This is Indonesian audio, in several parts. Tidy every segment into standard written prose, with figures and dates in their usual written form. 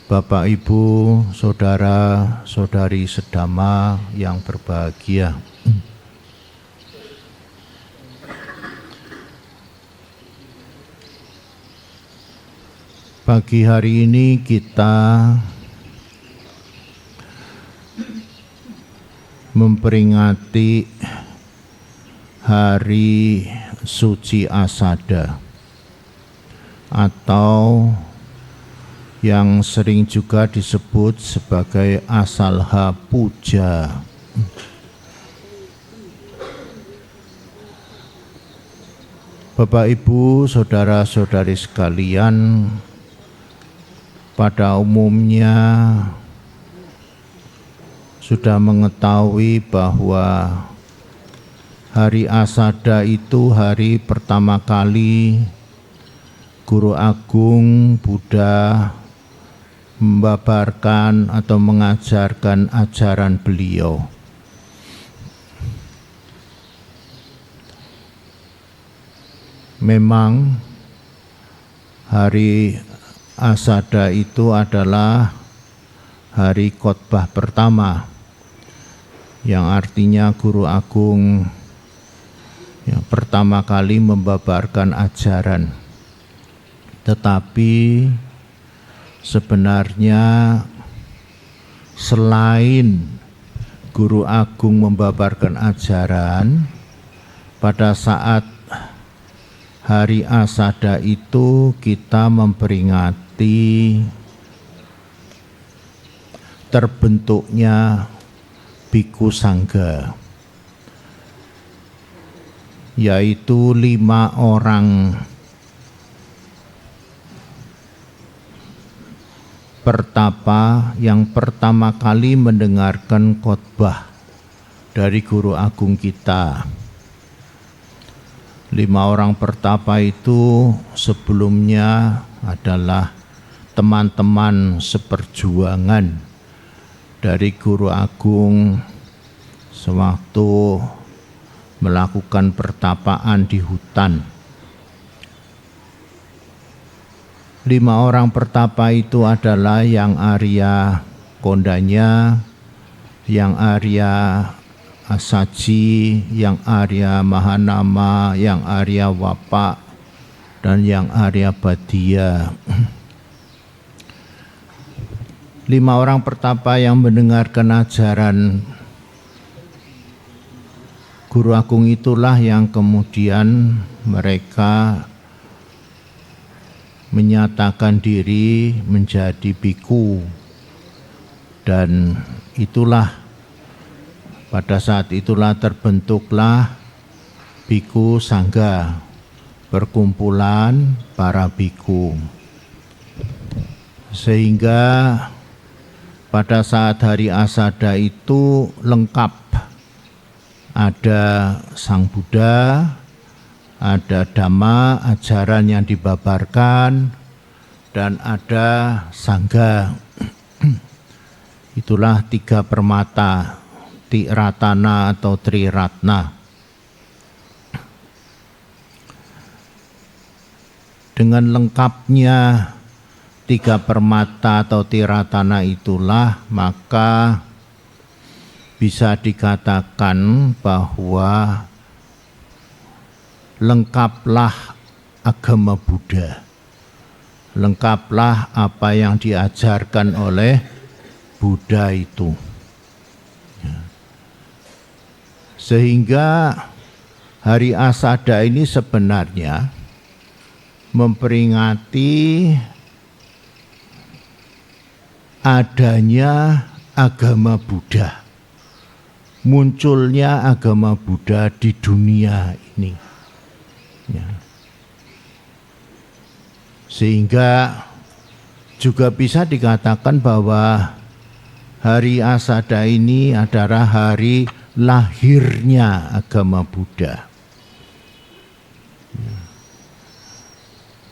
Bapak, Ibu, saudara-saudari sedama yang berbahagia. Pagi hari ini kita memperingati Hari Suci Asada atau yang sering juga disebut sebagai Asalha Puja. Bapak, Ibu, saudara-saudari sekalian, pada umumnya sudah mengetahui bahwa Hari Asada itu hari pertama kali Guru Agung Buddha membabarkan atau mengajarkan ajaran beliau. Memang hari Asada itu adalah hari khotbah pertama, yang artinya Guru Agung yang pertama kali membabarkan ajaran. Tetapi sebenarnya selain Guru Agung membabarkan ajaran, pada saat Hari Asada itu kita memperingati terbentuknya Bhikkhu Sangha, yaitu 5 orang pertapa yang pertama kali mendengarkan khotbah dari Guru Agung kita. 5 orang pertapa itu sebelumnya adalah teman-teman seperjuangan dari Guru Agung sewaktu melakukan pertapaan di hutan. 5 orang pertapa itu adalah yang Arya Kondanya, yang Arya Asaji, yang Arya Mahanama, yang Arya Wapa, dan yang Arya Badia. 5 orang pertapa yang mendengarkan ajaran Guru Agung itulah yang kemudian mereka menyatakan diri menjadi bhikkhu, dan pada saat itulah terbentuklah Bhikkhu Sangha, perkumpulan para bhikkhu. Sehingga pada saat hari Asada itu lengkap, ada Sang Buddha, ada Dhamma, ajaran yang dibabarkan, dan ada Sangha. Itulah 3 permata, Tiratana atau Triratna. Dengan lengkapnya 3 permata atau Tiratana itulah, maka bisa dikatakan bahwa lengkaplah agama Buddha, lengkaplah apa yang diajarkan oleh Buddha itu. Sehingga Hari Asada ini sebenarnya memperingati adanya agama Buddha, munculnya agama Buddha di dunia ini. Sehingga juga bisa dikatakan bahwa Hari Asada ini adalah hari lahirnya agama Buddha.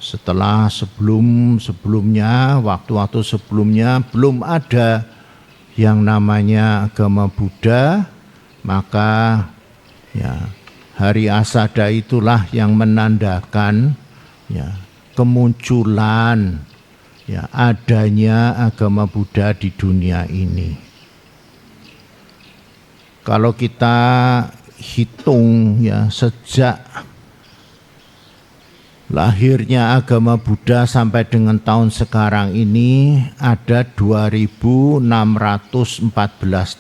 Setelah sebelumnya, waktu-waktu sebelumnya belum ada yang namanya agama Buddha, maka Hari Asada itulah yang menandakan kemunculan ya adanya agama Buddha di dunia ini. Kalau kita hitung ya sejak lahirnya agama Buddha sampai dengan tahun sekarang ini ada 2614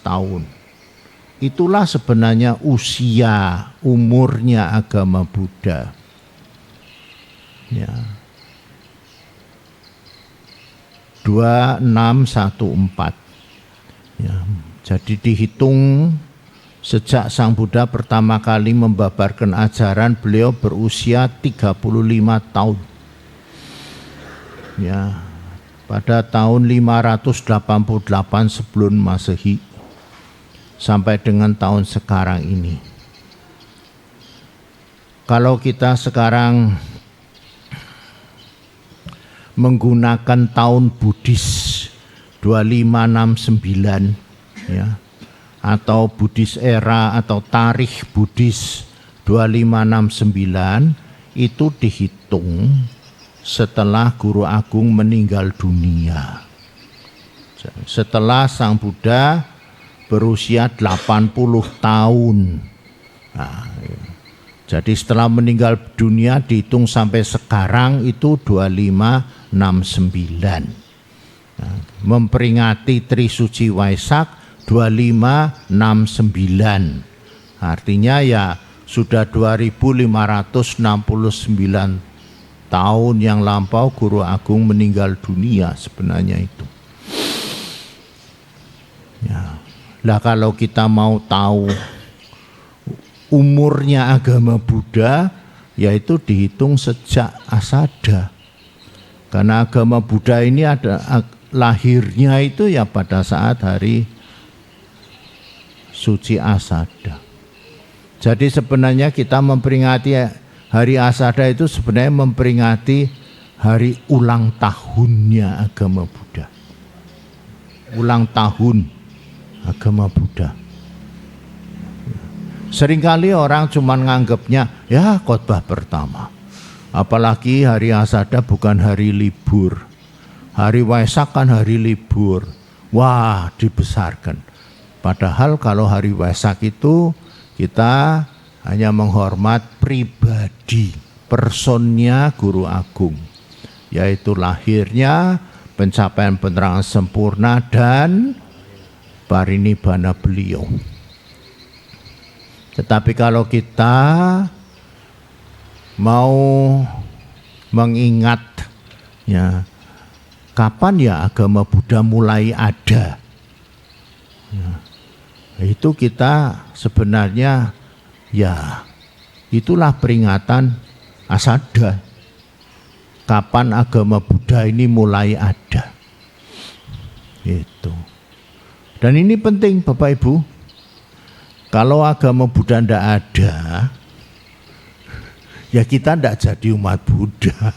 tahun. Itulah sebenarnya umurnya agama Buddha. Ya. 2614. Ya, jadi dihitung sejak Sang Buddha pertama kali membabarkan ajaran, beliau berusia 35 tahun. Ya, pada tahun 588 sebelum Masehi sampai dengan tahun sekarang ini. Kalau kita sekarang menggunakan tahun Buddhis 2569 ya, atau Buddhis era atau tarikh Buddhis 2569 itu dihitung setelah Guru Agung meninggal dunia. Setelah Sang Buddha berusia 80 tahun. Nah, jadi setelah meninggal dunia dihitung sampai sekarang itu 2569. Nah, memperingati Trisuci Waisak 2569. Artinya ya sudah 2569 tahun yang lampau Guru Agung meninggal dunia sebenarnya itu. Ya. Lah kalau kita mau tahu umurnya agama Buddha, yaitu dihitung sejak Asada. Karena agama Buddha ini ada lahirnya itu ya pada saat hari suci Asada. Jadi sebenarnya kita memperingati hari Asada itu sebenarnya memperingati hari ulang tahunnya agama Buddha. Ulang tahun agama Buddha. Seringkali orang cuma nganggapnya ya khotbah pertama. Apalagi hari Asada bukan hari libur. Hari Waisak kan hari libur. Wah, dibesarkan. Padahal kalau hari Waisak itu kita hanya menghormat pribadi, personnya Guru Agung. Yaitu lahirnya, pencapaian penerangan sempurna dan parinibbana beliau. Tetapi kalau kita mau mengingat ya kapan ya agama Buddha mulai ada, ya, itu kita sebenarnya ya itulah peringatan Asada. Kapan agama Buddha ini mulai ada. Itu. Dan ini penting Bapak Ibu, kalau agama Buddha tidak ada, ya kita tidak jadi umat Buddha.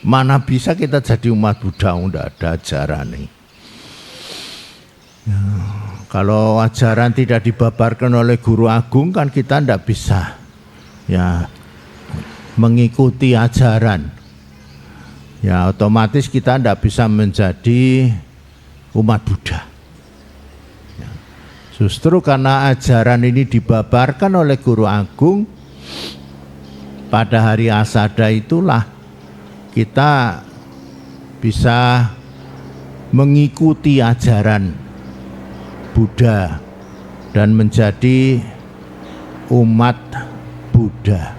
Mana bisa kita jadi umat Buddha, tidak ada ajaran nih. Ya, kalau ajaran tidak dibabarkan oleh Guru Agung kan kita tidak bisa ya mengikuti ajaran. Ya otomatis kita tidak bisa menjadi umat Buddha. Ya. Justru karena ajaran ini dibabarkan oleh Guru Agung pada hari Asada itulah kita bisa mengikuti ajaran Buddha dan menjadi umat Buddha.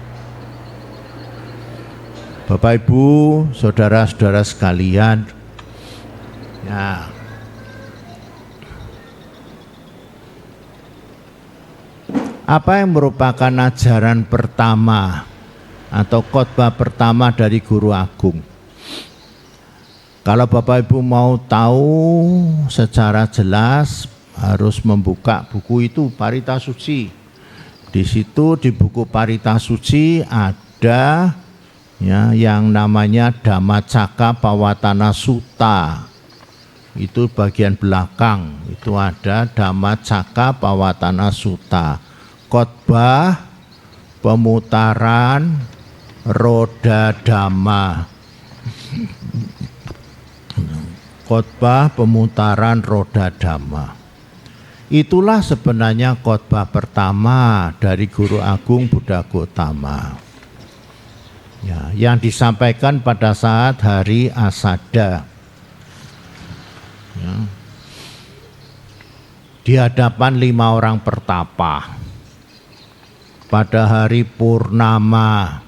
Bapak Ibu, saudara-saudara sekalian, ya apa yang merupakan ajaran pertama atau khotbah pertama dari Guru Agung? Kalau Bapak Ibu mau tahu secara jelas harus membuka buku itu, Parita Suci. Di situ di buku Parita Suci ada ya yang namanya Dhammacakka Pawatana Sutta. Itu bagian belakang, itu ada Dhammacakka Pawatana Sutta. Khotbah pemutaran roda dhamma. Khotbah pemutaran roda dhamma. Itulah sebenarnya khotbah pertama dari Guru Agung Buddha Gautama. Ya, yang disampaikan pada saat hari Asada. Ya. Di hadapan 5 orang pertapa. Pada hari purnama,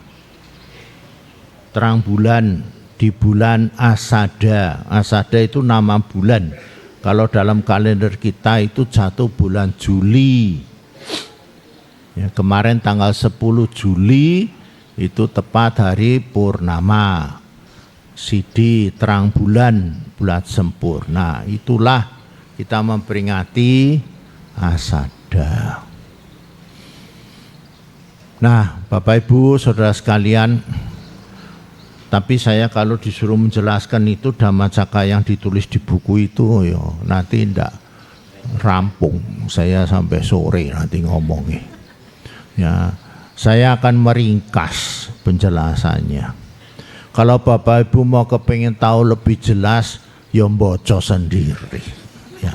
terang bulan, di bulan Asada. Asada itu nama bulan. Kalau dalam kalender kita itu jatuh bulan Juli. Ya, kemarin tanggal 10 Juli itu tepat hari purnama. Sidi terang bulan, bulan sempurna. Itulah kita memperingati Asada. Nah, Bapak Ibu, saudara sekalian, tapi saya kalau disuruh menjelaskan itu Dhammacakka yang ditulis di buku itu, yo, nanti tidak rampung. Saya sampai sore nanti ngomongnya. Ya, saya akan meringkas penjelasannya. Kalau Bapak Ibu mau kepengen tahu lebih jelas, ya baca sendiri. Ya,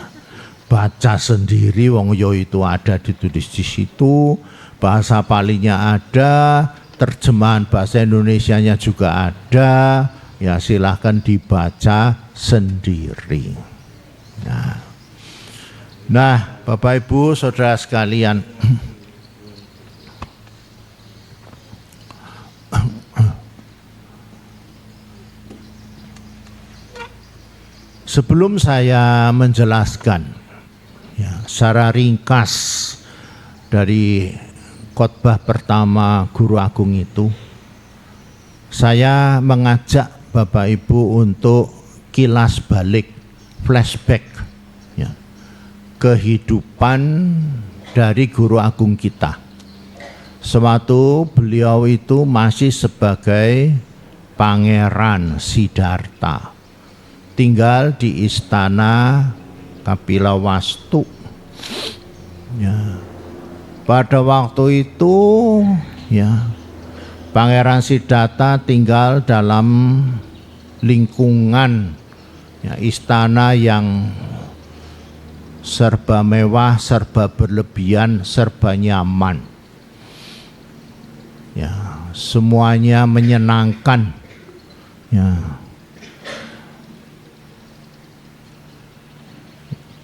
baca sendiri, wong yo itu ada ditulis di situ, bahasa Palinya ada, terjemahan bahasa Indonesianya juga ada, ya silahkan dibaca sendiri. Nah, Bapak Ibu, saudara sekalian, sebelum saya menjelaskan ya, secara ringkas dari khotbah pertama Guru Agung itu, saya mengajak Bapak Ibu untuk kilas balik, flashback ya, kehidupan dari Guru Agung kita. Sewaktu beliau itu masih sebagai Pangeran Siddhartha, tinggal di istana Kapilawastu. Ya. Pada waktu itu, ya, Pangeran Siddhartha tinggal dalam lingkungan ya, istana yang serba mewah, serba berlebihan, serba nyaman. Ya, semuanya menyenangkan. Ya.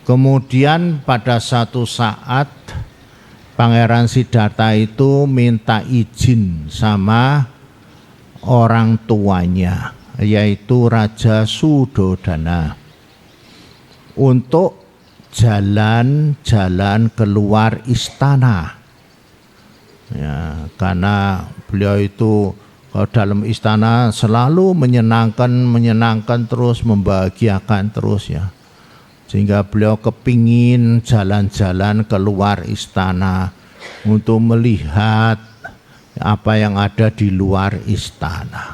Kemudian pada satu saat Pangeran Siddhartha itu minta izin sama orang tuanya, yaitu Raja Sudodana, untuk jalan-jalan keluar istana. Ya, karena beliau itu kalau dalam istana selalu menyenangkan terus, membahagiakan terus ya. Sehingga beliau kepingin jalan-jalan keluar istana untuk melihat apa yang ada di luar istana.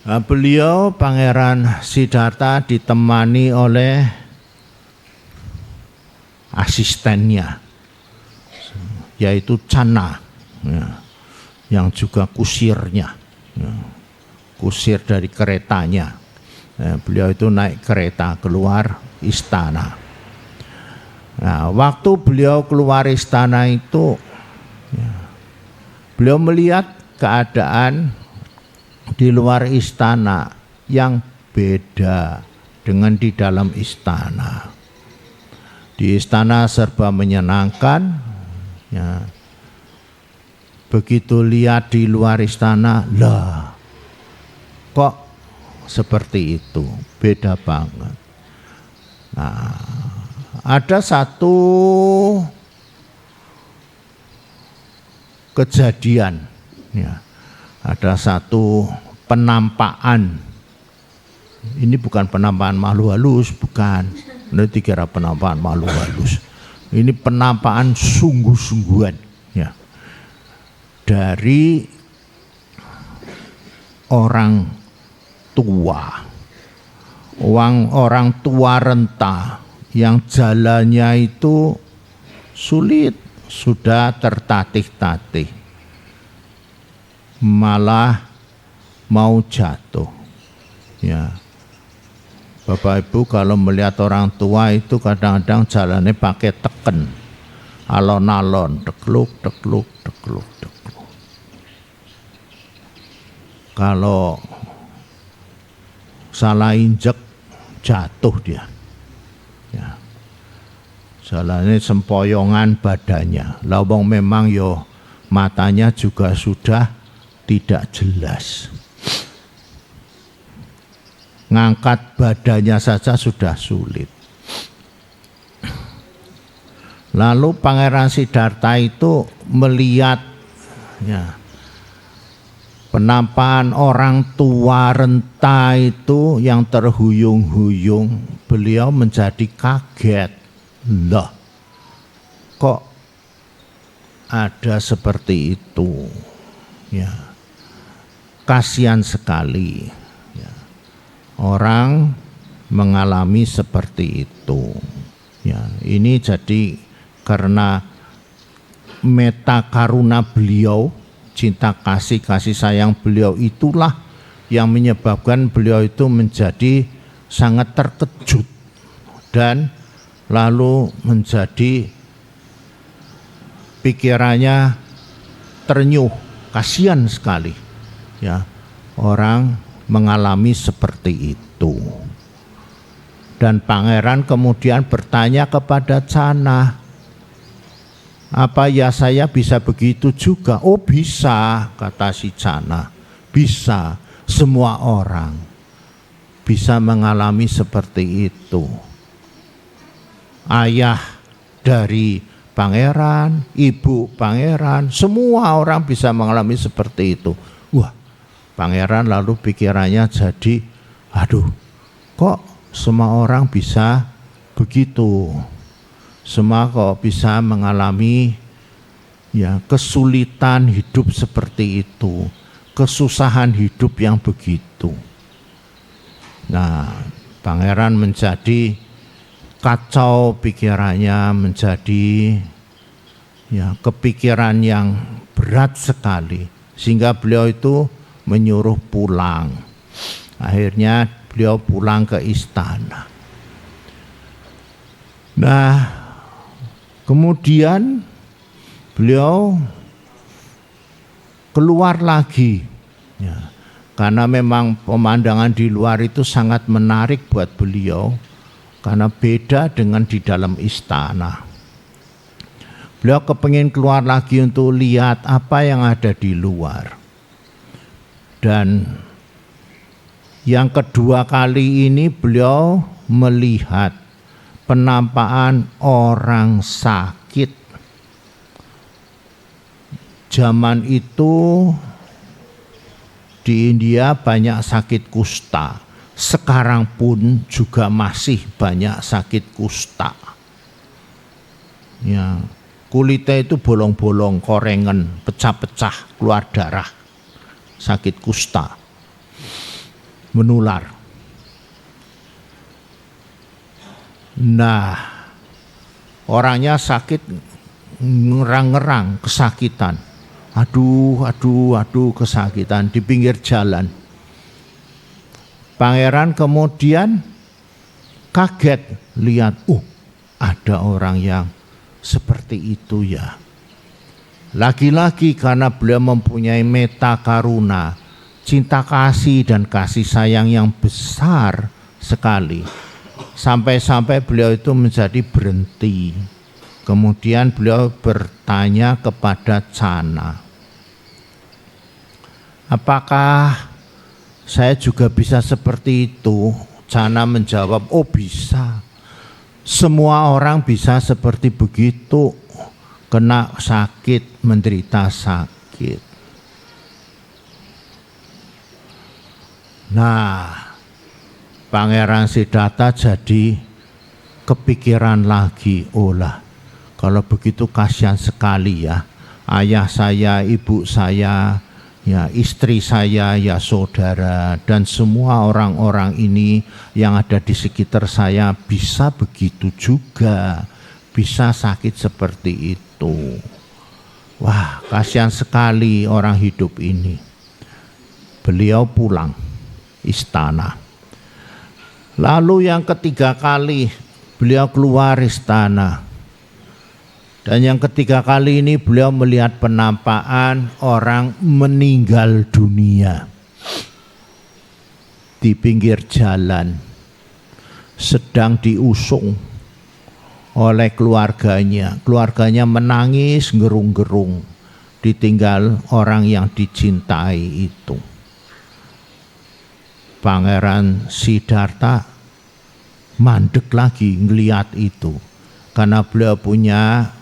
Nah, beliau Pangeran Siddhartha ditemani oleh asistennya, yaitu Channa, ya, yang juga kusirnya, ya, kusir dari keretanya. Beliau itu naik kereta keluar istana. Nah, waktu beliau keluar istana itu, ya, beliau melihat keadaan di luar istana yang beda dengan di dalam istana. Di istana serba menyenangkan, ya. Begitu lihat di luar istana, lah, kok seperti itu, beda banget. Nah, ada satu kejadian, ya, ada satu penampakan. Ini bukan penampakan makhluk halus, bukan. Nanti kira penampakan makhluk halus. Ini penampakan sungguh-sungguhan, ya, dari orang tua, orang tua renta yang jalannya itu sulit, sudah tertatih-tatih, malah mau jatuh. Ya. Bapak Ibu kalau melihat orang tua itu kadang-kadang jalannya pakai teken, alon-alon, tekluk, tekluk, tekluk, tekluk. Kalau salah injek jatuh dia. Ya. Jalannya sempoyongan badannya. Lawang memang yo matanya juga sudah tidak jelas. Ngangkat badannya saja sudah sulit. Lalu Pangeran Siddhartha itu melihat ya, penampakan orang tua renta itu yang terhuyung-huyung. Beliau menjadi kaget. Loh, kok ada seperti itu? Ya, kasihan sekali. Orang mengalami seperti itu. Ya, ini jadi karena meta karuna beliau, cinta kasih sayang beliau itulah yang menyebabkan beliau itu menjadi sangat terkejut dan lalu menjadi pikirannya ternyuh, kasihan sekali. Ya, orang mengalami seperti itu. Dan pangeran kemudian bertanya kepada Cana, apa ya saya bisa begitu juga? Oh bisa, kata si Cana, bisa, semua orang bisa mengalami seperti itu. Ayah dari pangeran, ibu pangeran, semua orang bisa mengalami seperti itu. Wah, pangeran lalu pikirannya jadi, aduh, kok semua orang bisa begitu? Semua kok bisa mengalami ya kesulitan hidup seperti itu, kesusahan hidup yang begitu. Nah, pangeran menjadi kacau pikirannya, menjadi ya kepikiran yang berat sekali, sehingga beliau itu menyuruh pulang. Akhirnya beliau pulang ke istana. Nah, kemudian beliau keluar lagi. Ya, karena memang pemandangan di luar itu sangat menarik buat beliau, karena beda dengan di dalam istana. Beliau kepingin keluar lagi untuk lihat apa yang ada di luar. Dan yang kedua kali ini beliau melihat penampakan orang sakit. Zaman itu di India banyak sakit kusta. Sekarang pun juga masih banyak sakit kusta. Ya, kulitnya itu bolong-bolong, korengan, pecah-pecah, keluar darah. Sakit kusta menular. Nah, orangnya sakit ngerang-ngerang, kesakitan. Aduh, kesakitan di pinggir jalan. Pangeran kemudian kaget lihat, ada orang yang seperti itu ya. Lagi-lagi karena beliau mempunyai meta karuna, cinta kasih dan kasih sayang yang besar sekali. Sampai-sampai beliau itu menjadi berhenti. Kemudian beliau bertanya kepada Cana, apakah saya juga bisa seperti itu? Cana menjawab, oh bisa. Semua orang bisa seperti begitu. Kena sakit, menderita sakit. Nah, Pangeran Siddhartha jadi kepikiran lagi, kalau begitu kasihan sekali ya. Ayah saya, ibu saya, ya istri saya, ya saudara, dan semua orang-orang ini yang ada di sekitar saya bisa begitu juga, bisa sakit seperti itu. Wah, kasihan sekali orang hidup ini. beliau pulang istana. Lalu yang ketiga kali beliau keluar istana. Dan yang ketiga kali ini beliau melihat penampakan orang meninggal dunia di pinggir jalan, sedang diusung oleh keluarganya. Keluarganya menangis gerung-gerung, ditinggal orang yang dicintai itu. Pangeran Siddhartha mandek lagi ngeliat itu, karena beliau punya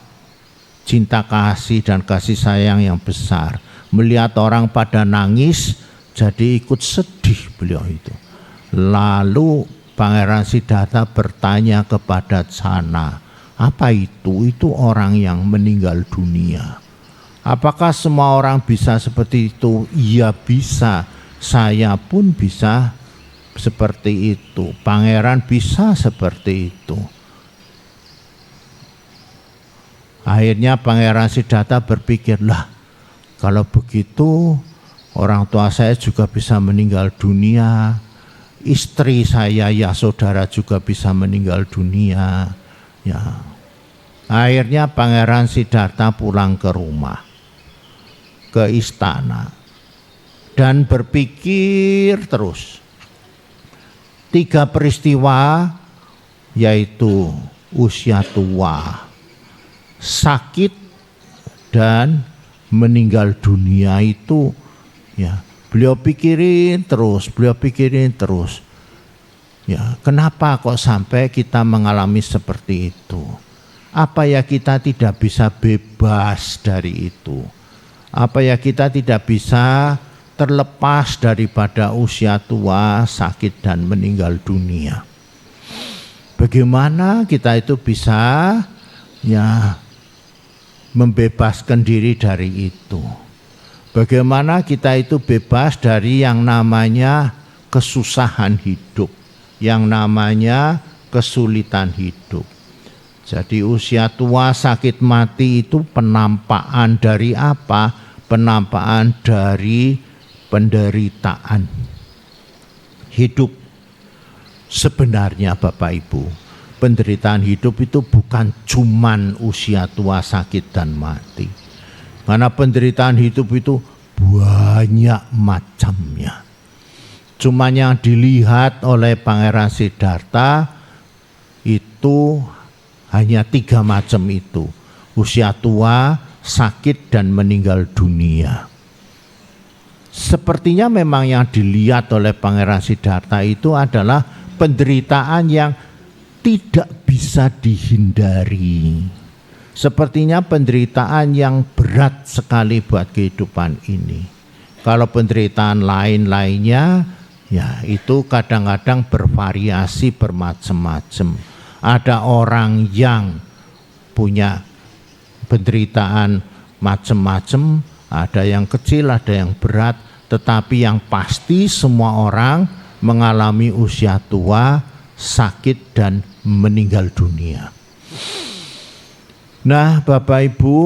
cinta kasih dan kasih sayang yang besar. Melihat orang pada nangis, jadi ikut sedih beliau itu. Lalu Pangeran Siddhartha bertanya kepada Cana, apa itu? Itu orang yang meninggal dunia. Apakah semua orang bisa seperti itu? Iya bisa, saya pun bisa seperti itu. Pangeran bisa seperti itu. Akhirnya Pangeran Siddhartha berpikir, lah kalau begitu orang tua saya juga bisa meninggal dunia, istri saya ya saudara juga bisa meninggal dunia. Ya. Akhirnya Pangeran Siddhartha pulang ke rumah, ke istana, dan berpikir terus. 3 peristiwa, yaitu usia tua, sakit, dan meninggal dunia itu, ya beliau pikirin terus. Ya, kenapa kok sampai kita mengalami seperti itu? Apa ya kita tidak bisa bebas dari itu? Apa ya kita tidak bisa terlepas daripada usia tua, sakit, dan meninggal dunia? Bagaimana kita itu bisa ya membebaskan diri dari itu? Bagaimana kita itu bebas dari yang namanya kesusahan hidup, yang namanya kesulitan hidup? Jadi usia tua, sakit, mati itu penampakan dari apa? Penampakan dari penderitaan hidup. Sebenarnya Bapak Ibu, penderitaan hidup itu bukan cuman usia tua, sakit, dan mati. Karena penderitaan hidup itu banyak macamnya. Cuma yang dilihat oleh Pangeran Siddhartha itu hanya 3 macam itu: usia tua, sakit, dan meninggal dunia. Sepertinya memang yang dilihat oleh Pangeran Siddhartha itu adalah penderitaan yang tidak bisa dihindari. Sepertinya penderitaan yang berat sekali buat kehidupan ini. Kalau penderitaan lain-lainnya, ya itu kadang-kadang bervariasi bermacam-macam. Ada orang yang punya penderitaan macam-macam, ada yang kecil, ada yang berat, tetapi yang pasti semua orang mengalami usia tua, sakit, dan meninggal dunia. Nah, Bapak Ibu,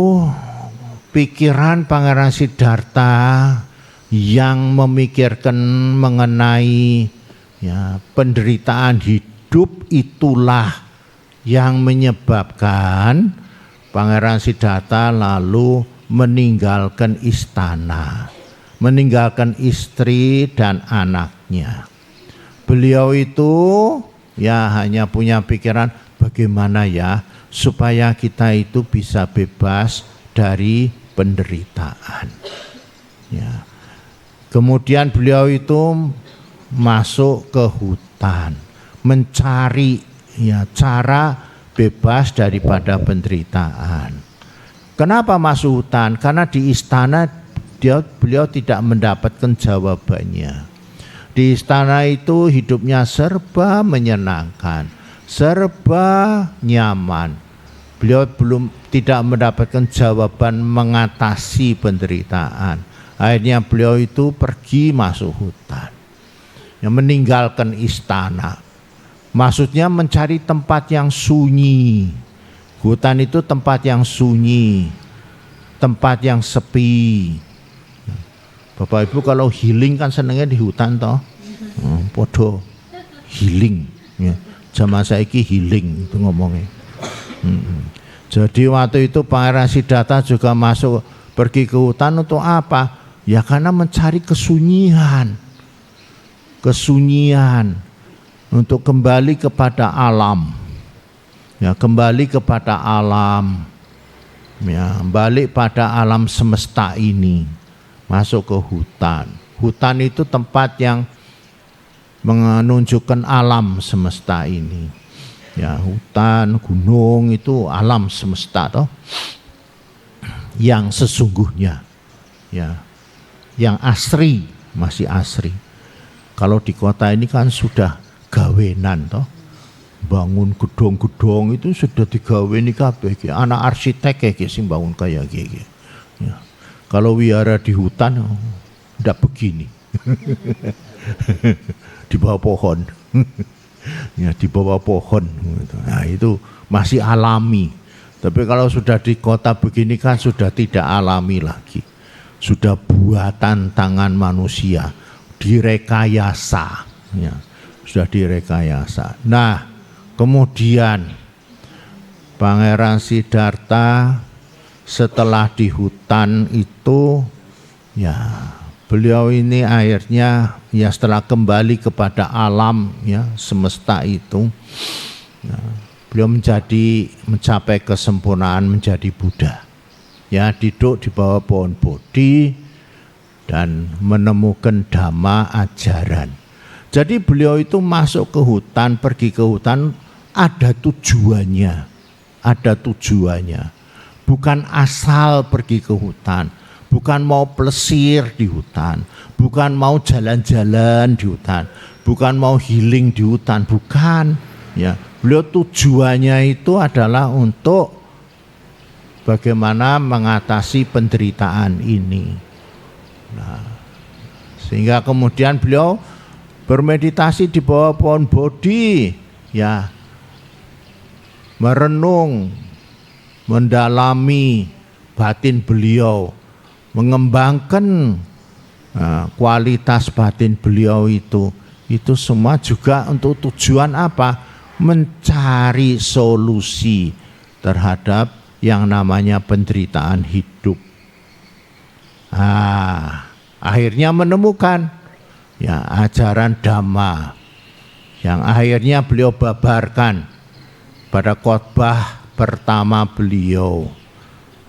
pikiran Pangeran Siddhartha yang memikirkan mengenai ya, penderitaan hidup itulah yang menyebabkan Pangeran Siddhartha lalu meninggalkan istana, meninggalkan istri dan anaknya. Beliau itu ya hanya punya pikiran bagaimana ya supaya kita itu bisa bebas dari penderitaan. Ya. Kemudian beliau itu masuk ke hutan, mencari ya cara bebas daripada penderitaan. Kenapa masuk hutan? Karena di istana beliau tidak mendapatkan jawabannya. Di istana itu hidupnya serba menyenangkan, serba nyaman. Beliau tidak mendapatkan jawaban mengatasi penderitaan. Akhirnya beliau itu pergi masuk hutan, ya, meninggalkan istana. Maksudnya mencari tempat yang sunyi. Hutan itu tempat yang sunyi, tempat yang sepi. Bapak Ibu kalau healing kan senengnya di hutan toh. Podo healing ya. Zaman saiki healing itu ngomongnya. Jadi waktu itu Pangeran Siddhartha juga pergi ke hutan untuk apa? Ya karena mencari kesunyian. Kesunyian untuk kembali kepada alam. Ya, kembali kepada alam. Ya, balik pada alam semesta ini. Masuk ke hutan. Hutan itu tempat yang menunjukkan alam semesta ini. Ya, hutan, gunung itu alam semesta toh. Yang sesungguhnya. Ya. Yang asri, masih asri. Kalau di kota ini kan sudah gawenan toh. Bangun gedung-gedung itu sudah digaweni kabeh. Anak arsitek kayak sing bangun kayak gini. Ya. Kalau wihara di hutan ndak begini. Di bawah pohon. Ya, di bawah pohon. Nah, itu masih alami. Tapi kalau sudah di kota begini kan sudah tidak alami lagi. Sudah buatan tangan manusia, direkayasa. Ya, sudah direkayasa. Nah, kemudian Pangeran Siddhartha setelah di hutan itu, ya beliau ini akhirnya ya setelah kembali kepada alam ya semesta itu, ya, beliau mencapai kesempurnaan menjadi Buddha. Ya, duduk di bawah pohon Bodhi dan menemukan dhamma ajaran. Jadi beliau itu masuk ke hutan, pergi ke hutan ada tujuannya. Ada tujuannya. Bukan asal pergi ke hutan, bukan mau plesir di hutan, bukan mau jalan-jalan di hutan, bukan mau healing di hutan, bukan. Ya, beliau tujuannya itu adalah untuk bagaimana mengatasi penderitaan ini. Nah, sehingga kemudian beliau bermeditasi di bawah pohon Bodhi, ya, merenung, mendalami batin beliau, mengembangkan kualitas batin beliau itu semua juga untuk tujuan apa? Mencari solusi terhadap yang namanya penderitaan hidup. Akhirnya menemukan ya ajaran Dhamma yang akhirnya beliau babarkan pada khotbah pertama beliau,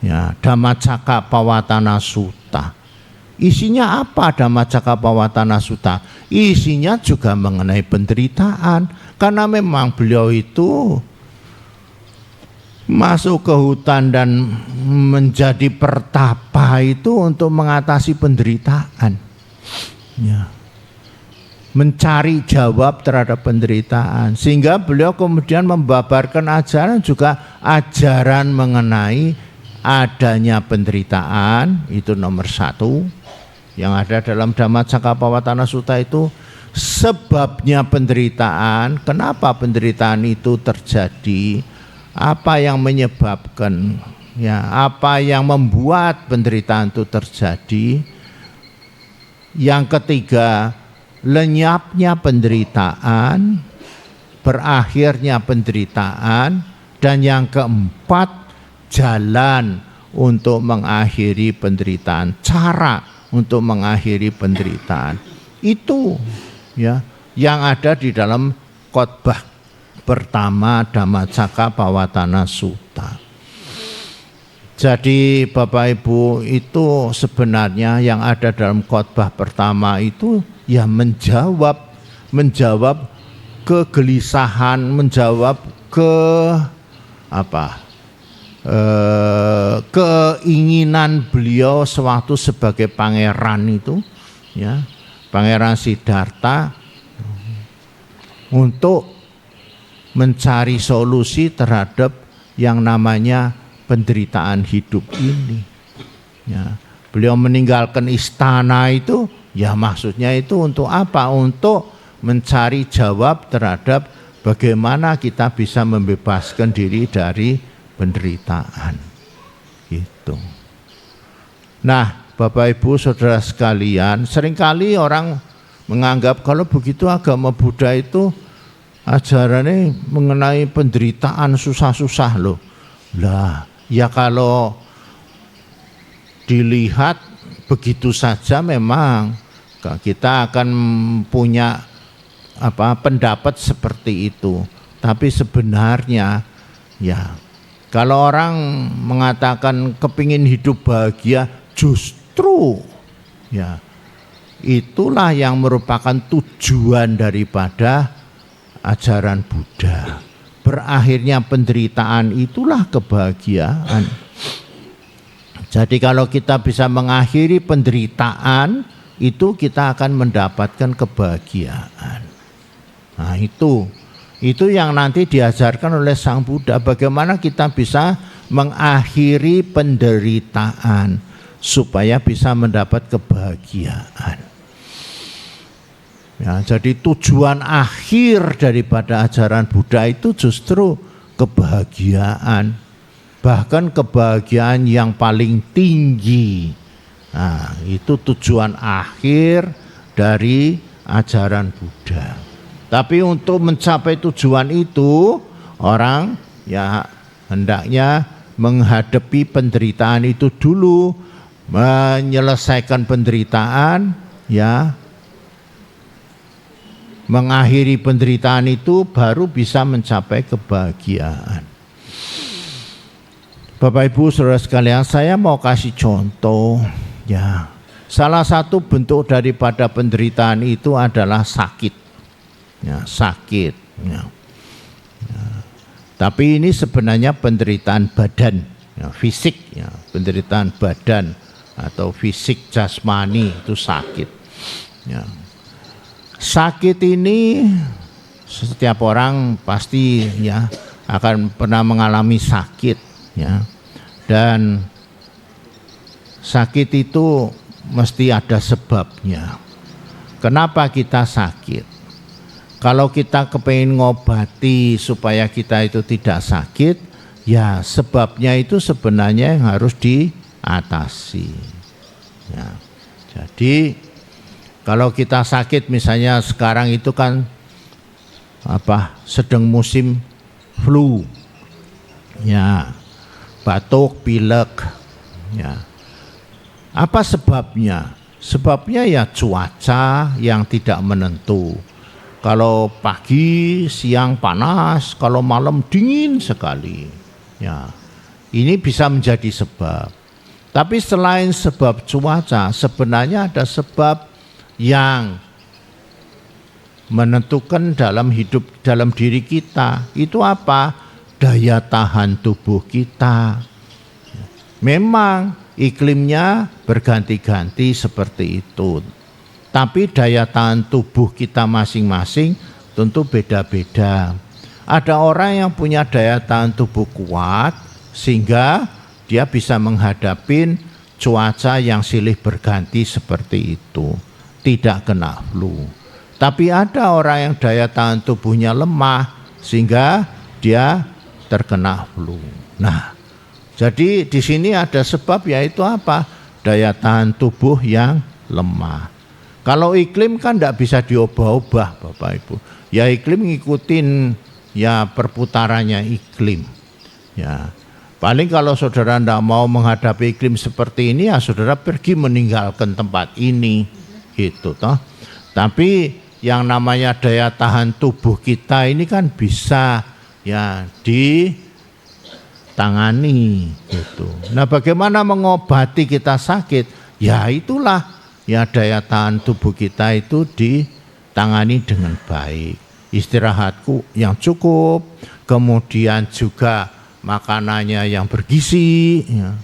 ya, Dhammacakkappavattana Sutta. Isinya apa Dhammacakkappavattana Sutta? Isinya juga mengenai penderitaan, karena memang beliau itu masuk ke hutan dan menjadi pertapa itu untuk mengatasi penderitaan, ya, mencari jawab terhadap penderitaan, sehingga beliau kemudian membabarkan ajaran juga ajaran mengenai adanya penderitaan. Itu nomor satu yang ada dalam Dhammacakkappavattana Sutta itu sebabnya penderitaan, kenapa penderitaan itu terjadi, apa yang menyebabkan, ya, apa yang membuat penderitaan itu terjadi. Yang ketiga, lenyapnya penderitaan, berakhirnya penderitaan, dan yang keempat, jalan untuk mengakhiri penderitaan, cara untuk mengakhiri penderitaan. Itu ya yang ada di dalam khotbah pertama Dhammacakkappavattana Sutta. Jadi Bapak Ibu, itu sebenarnya yang ada dalam khotbah pertama itu ya menjawab kegelisahan, menjawab keinginan beliau sewaktu sebagai pangeran itu, ya, Pangeran Siddhartha, untuk mencari solusi terhadap yang namanya penderitaan hidup ini. Ya, beliau meninggalkan istana itu, ya maksudnya itu untuk apa? Untuk mencari jawab terhadap bagaimana kita bisa membebaskan diri dari penderitaan. Gitu. Nah, Bapak Ibu Saudara sekalian, seringkali orang menganggap kalau begitu agama Buddha itu ajarannya mengenai penderitaan susah-susah loh. Lah, ya kalau dilihat begitu saja memang kita akan punya pendapat seperti itu. Tapi sebenarnya ya kalau orang mengatakan kepingin hidup bahagia, justru ya itulah yang merupakan tujuan daripada ajaran Buddha. Berakhirnya penderitaan itulah kebahagiaan. Jadi kalau kita bisa mengakhiri penderitaan, itu kita akan mendapatkan kebahagiaan. Nah itu yang nanti diajarkan oleh Sang Buddha, bagaimana kita bisa mengakhiri penderitaan supaya bisa mendapat kebahagiaan. Ya, jadi tujuan akhir daripada ajaran Buddha itu justru kebahagiaan, bahkan kebahagiaan yang paling tinggi. Nah, itu tujuan akhir dari ajaran Buddha. Tapi untuk mencapai tujuan itu, orang ya hendaknya menghadapi penderitaan itu dulu, menyelesaikan penderitaan, ya, mengakhiri penderitaan itu baru bisa mencapai kebahagiaan. Bapak Ibu Saudara sekalian, saya mau kasih contoh, ya. Salah satu bentuk daripada penderitaan itu adalah sakit. Ya, sakit. Ya. Ya. Tapi ini sebenarnya penderitaan badan, ya, fisik, ya, penderitaan badan atau fisik jasmani itu sakit. Ya. Sakit ini setiap orang pasti ya akan pernah mengalami sakit, ya. Dan sakit itu mesti ada sebabnya. Kenapa kita sakit? Kalau kita kepingin ngobati supaya kita itu tidak sakit, ya sebabnya itu sebenarnya yang harus diatasi. Ya. Jadi kalau kita sakit, misalnya sekarang itu kan sedang musim flu, ya, batuk, pilek, ya. Apa sebabnya? Sebabnya ya cuaca yang tidak menentu. Kalau pagi, siang panas, kalau malam dingin sekali. Ya, ini bisa menjadi sebab. Tapi selain sebab cuaca, sebenarnya ada sebab yang menentukan dalam hidup, dalam diri kita. Itu apa? Daya tahan tubuh kita. Memang iklimnya berganti-ganti seperti itu. Tapi daya tahan tubuh kita masing-masing tentu beda-beda. Ada orang yang punya daya tahan tubuh kuat sehingga dia bisa menghadapi cuaca yang silih berganti seperti itu, tidak kena flu. Tapi ada orang yang daya tahan tubuhnya lemah sehingga dia terkena flu. Nah, jadi di sini ada sebab, yaitu apa? Daya tahan tubuh yang lemah. Kalau iklim kan tidak bisa diubah-ubah, Bapak Ibu. Ya iklim ngikutin ya perputarannya iklim. Ya, paling kalau saudara tidak mau menghadapi iklim seperti ini, ya saudara pergi meninggalkan tempat ini, gitu toh. Tapi yang namanya daya tahan tubuh kita ini kan bisa ya ditangani, gitu. Nah, bagaimana mengobati kita sakit? Ya itulah. Ya daya tahan tubuh kita itu ditangani dengan baik. Istirahatku yang cukup, kemudian juga makanannya yang bergizi. Ya.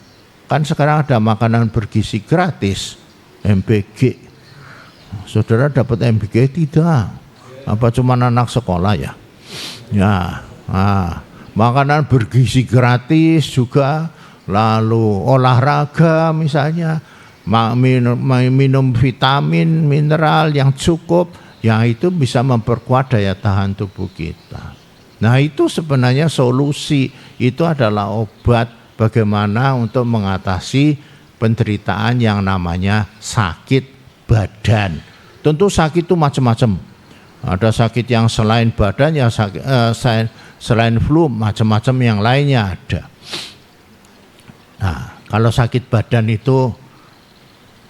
Kan sekarang ada makanan bergizi gratis, MBG. Saudara dapat MBG tidak? Apa cuma anak sekolah ya? Ya, makanan bergizi gratis juga, lalu olahraga misalnya. Minum vitamin, mineral yang cukup, yang itu bisa memperkuat daya tahan tubuh kita. Nah itu sebenarnya solusi, itu adalah obat bagaimana untuk mengatasi penderitaan yang namanya sakit badan. Tentu sakit itu macam-macam. Ada sakit yang selain badan, ya selain flu, macam-macam yang lainnya ada. Nah, kalau sakit badan itu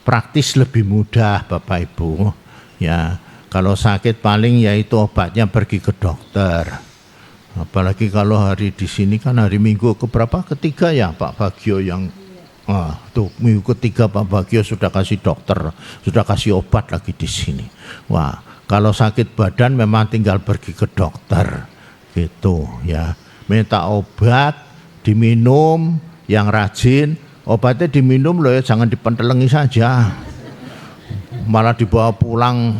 praktis lebih mudah, Bapak Ibu. Ya, kalau sakit paling yaitu obatnya pergi ke dokter. Apalagi kalau hari di sini kan hari Minggu keberapa? Ketiga ya Pak Bagio yang tuh minggu ketiga Pak Bagio sudah kasih dokter, sudah kasih obat lagi di sini. Wah, kalau sakit badan memang tinggal pergi ke dokter gitu ya. Minta obat, diminum yang rajin, obatnya diminum loh ya, jangan dipentelengi saja. Malah dibawa pulang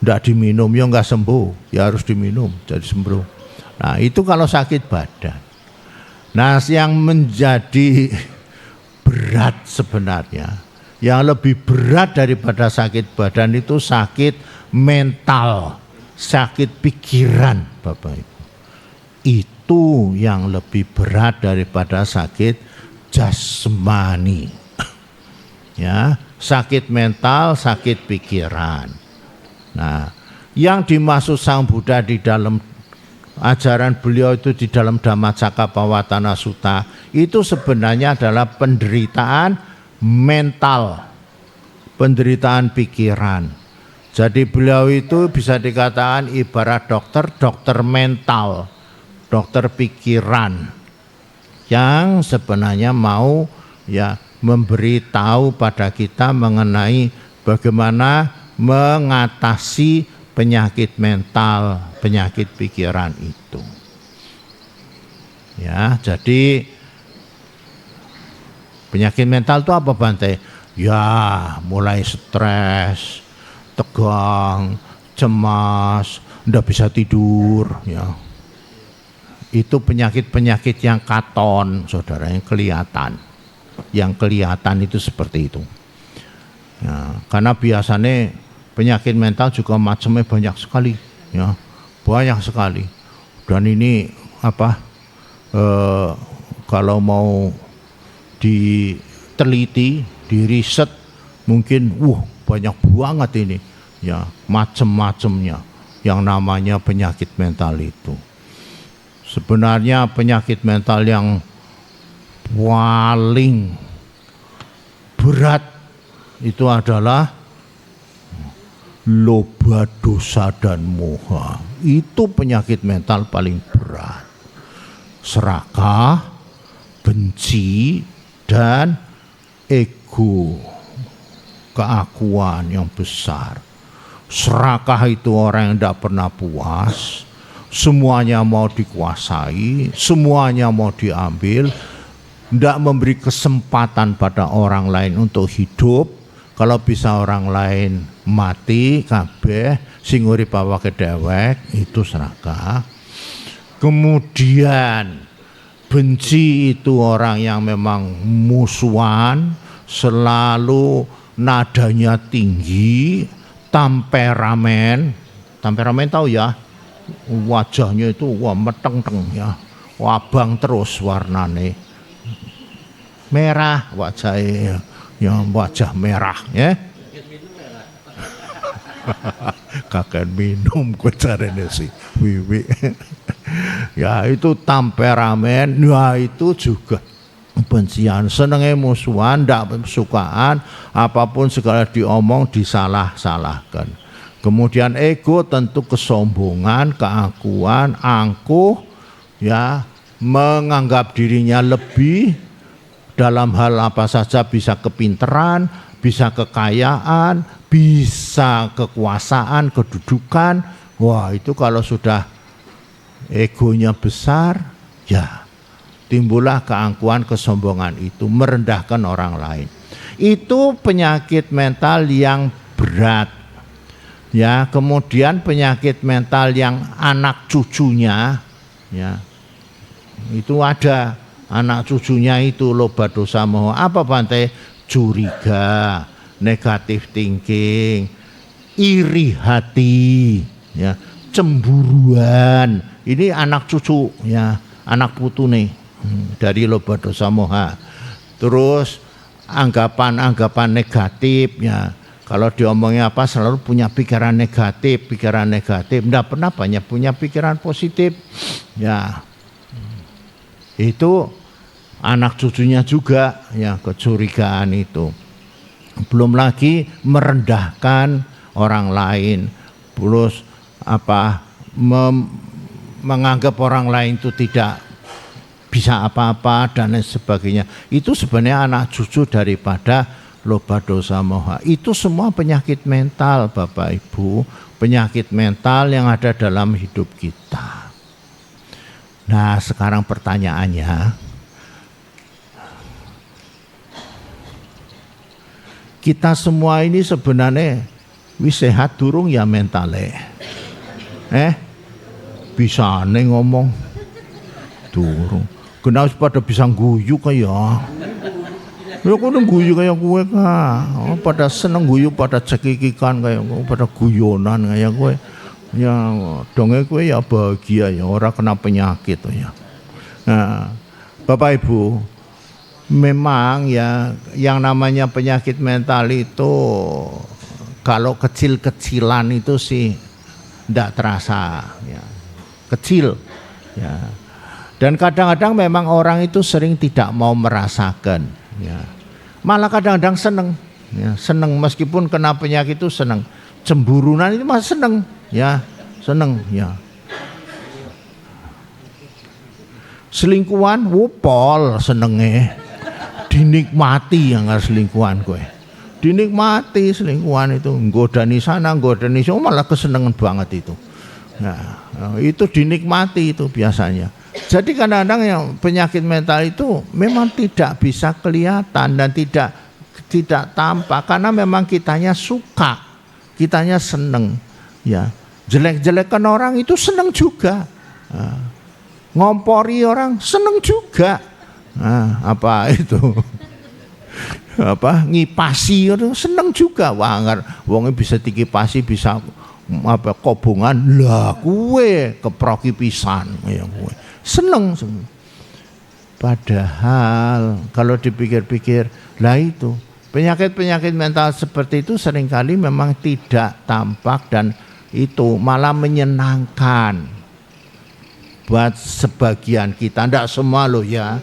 enggak diminum ya enggak sembuh, ya harus diminum jadi sembuh. Nah, itu kalau sakit badan. Nah, yang menjadi berat sebenarnya, yang lebih berat daripada sakit badan itu sakit mental, sakit pikiran, Bapak Ibu. Itu yang lebih berat daripada sakit jasmani. Ya, sakit mental, sakit pikiran. Nah, yang dimaksud Sang Buddha di dalam ajaran beliau itu di dalam Dhammacakkappavattana Sutta itu sebenarnya adalah penderitaan mental, penderitaan pikiran. Jadi beliau itu bisa dikatakan ibarat dokter mental, dokter pikiran yang sebenarnya mau ya memberitahu pada kita mengenai bagaimana mengatasi penyakit mental, penyakit pikiran itu. Ya, jadi penyakit mental itu apa, Bante? Ya, mulai stres, tegang, cemas, enggak bisa tidur, ya. Itu penyakit-penyakit yang katon, saudara, yang kelihatan. Yang kelihatan itu seperti itu. Ya, karena biasanya penyakit mental juga macamnya banyak sekali, ya, banyak sekali. Dan ini kalau mau diteliti, diriset, mungkin banyak banget ini, ya, macam-macamnya yang namanya penyakit mental itu. Sebenarnya penyakit mental yang paling berat itu adalah loba, dosa, dan moha. Itu penyakit mental paling berat. Serakah, benci, dan ego, keakuan yang besar. Serakah itu orang yang tidak pernah puas, semuanya mau dikuasai, semuanya mau diambil, tidak memberi kesempatan pada orang lain untuk hidup. Kalau bisa orang lain mati kabeh, sing urip awake dewek, itu serakah. Kemudian benci itu orang yang memang musuhan, selalu nadanya tinggi, temperamen tahu ya, wajahnya itu meteng-teng ya, abang terus warnane, merah wajahnya, ya wajah merah ya. Kakek minum gue caranya sih Wiwi. Ya itu temperamen, ya itu juga kebencian, senengnya musuhan, ndak sukaan, apapun segala diomong disalah-salahkan. Kemudian ego tentu kesombongan, keakuan, angkuh, ya, menganggap dirinya lebih dalam hal apa saja, bisa kepinteran, bisa kekayaan, bisa kekuasaan, kedudukan. Wah, itu kalau sudah egonya besar, ya timbullah keangkuhan, kesombongan itu, merendahkan orang lain. Itu penyakit mental yang berat. Ya, kemudian penyakit mental yang anak cucunya, ya, itu ada anak cucunya itu loba, dosa, moha. Apa, Bante? Curiga, negatif thinking, iri hati, ya, cemburuan. Ini anak cucu, ya, anak putu nih dari loba, dosa, moha. Terus anggapan-anggapan negatif ya. Kalau diomongnya apa selalu punya pikiran negatif. Tidak pernah banyak punya pikiran positif. Ya, itu anak cucunya juga ya kecurigaan itu. Belum lagi merendahkan orang lain, terus menganggap orang lain itu tidak bisa apa-apa dan lain sebagainya. Itu sebenarnya anak cucu daripada loba dosa moha. Itu semua penyakit mental Bapak Ibu, penyakit mental yang ada dalam hidup kita. Nah sekarang pertanyaannya, kita semua ini sebenarnya wis sehat durung ya mentale? Bisa ngomong durung. Kenapa pada bisa guyu kaya? Ya kok guyu kayak gue kah? Pada seneng guyu, pada cekikikan kayak gue, pada guyonan kayak gue. Ya dongeng gue ya bahagia ya, orang kena penyakit ya. Nah, Bapak Ibu, memang ya yang namanya penyakit mental itu kalau kecil-kecilan itu sih tidak terasa ya. Kecil ya. Dan kadang-kadang memang orang itu sering tidak mau merasakan ya. Malah kadang-kadang seneng ya, seneng meskipun kena penyakit itu seneng. Cemburunan itu masih seneng ya, seneng ya. Selingkuhan wopol senenge. Dinikmati yang harus selingkuhan gue. Dinikmati selingkuhan itu, nggodani sana, nggodani sini, malah kesenengan banget itu. Nah, itu dinikmati itu biasanya. Jadi kadang-kadang yang penyakit mental itu memang tidak bisa kelihatan dan tidak tampak karena memang kitanya suka, kitanya seneng. Ya, jelek-jelekan orang itu seneng juga. Ngompori orang seneng juga. Apa itu? Ngipasi itu seneng juga. Wongnya bisa dikipasi, bisa kobongan. Lah kue keproki pisan ya kue. Seneng. Padahal kalau dipikir-pikir, lah itu penyakit-penyakit mental seperti itu seringkali memang tidak tampak dan itu malah menyenangkan buat sebagian kita, ndak semua loh ya.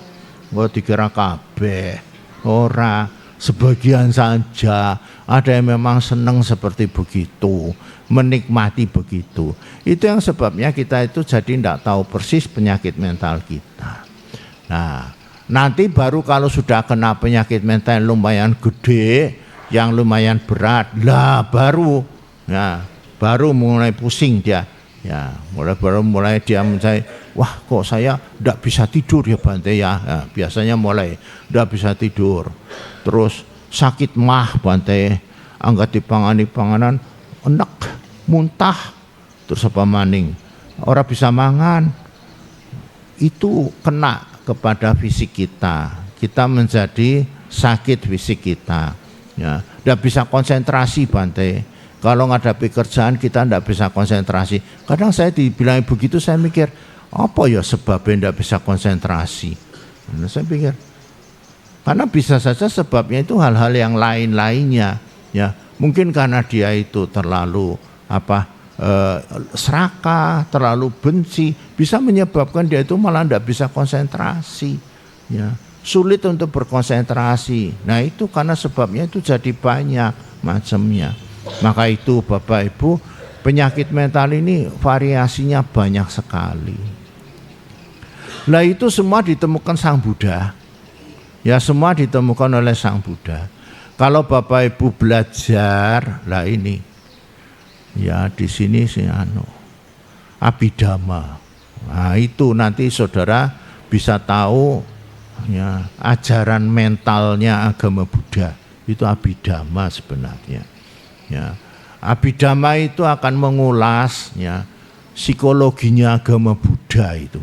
Nggak dikira kabeh, ora sebagian saja. Ada yang memang senang seperti begitu, menikmati begitu. Itu yang sebabnya kita itu jadi tidak tahu persis penyakit mental kita. Nah, nanti baru kalau sudah kena penyakit mental yang lumayan gede, yang lumayan berat, lah baru mulai pusing dia. Ya, mulai dia mencari, wah kok saya tidak bisa tidur ya Bante ya. Biasanya mulai tidak bisa tidur. Terus sakit mah Bante, angkat dipangani panganan, enak, muntah, terus apa maning, orang bisa mangan. Itu kena kepada fisik kita. Kita menjadi sakit fisik kita. Ya, tidak bisa konsentrasi Bante. Kalau ngadapi kerjaan kita tidak bisa konsentrasi. Kadang saya dibilang begitu, saya mikir, apa ya sebabnya tidak bisa konsentrasi? Nah, saya pikir, karena bisa saja sebabnya itu hal-hal yang lain-lainnya. Ya, mungkin karena dia itu terlalu serakah, terlalu benci, bisa menyebabkan dia itu malah tidak bisa konsentrasi. Ya, sulit untuk berkonsentrasi. Nah itu karena sebabnya itu jadi banyak macamnya. Maka itu Bapak Ibu, penyakit mental ini variasinya banyak sekali. Lah itu semua ditemukan Sang Buddha. Ya semua ditemukan oleh Sang Buddha. Kalau Bapak Ibu belajar, lah ini. Ya di sini sih Abhidhamma. Nah itu nanti saudara bisa tahu ya ajaran mentalnya agama Buddha. Itu Abhidhamma sebenarnya. Ya, Abhidhamma itu akan mengulas ya psikologinya agama Buddha itu.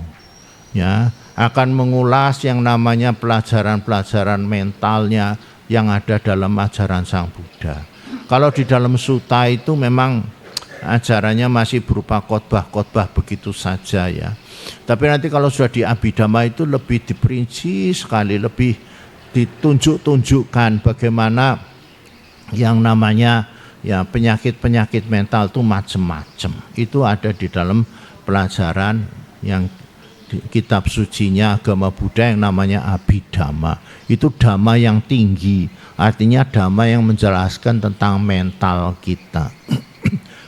Ya, akan mengulas yang namanya pelajaran-pelajaran mentalnya yang ada dalam ajaran Sang Buddha. Kalau di dalam sutta itu memang ajarannya masih berupa khotbah-khotbah begitu saja ya. Tapi nanti kalau sudah di Abhidhamma itu lebih diperinci sekali, lebih ditunjukkan bagaimana yang namanya ya penyakit-penyakit mental itu macam-macam. Itu ada di dalam pelajaran yang di kitab sucinya agama Buddha yang namanya Abhidhamma. Itu dhamma yang tinggi, artinya dhamma yang menjelaskan tentang mental kita.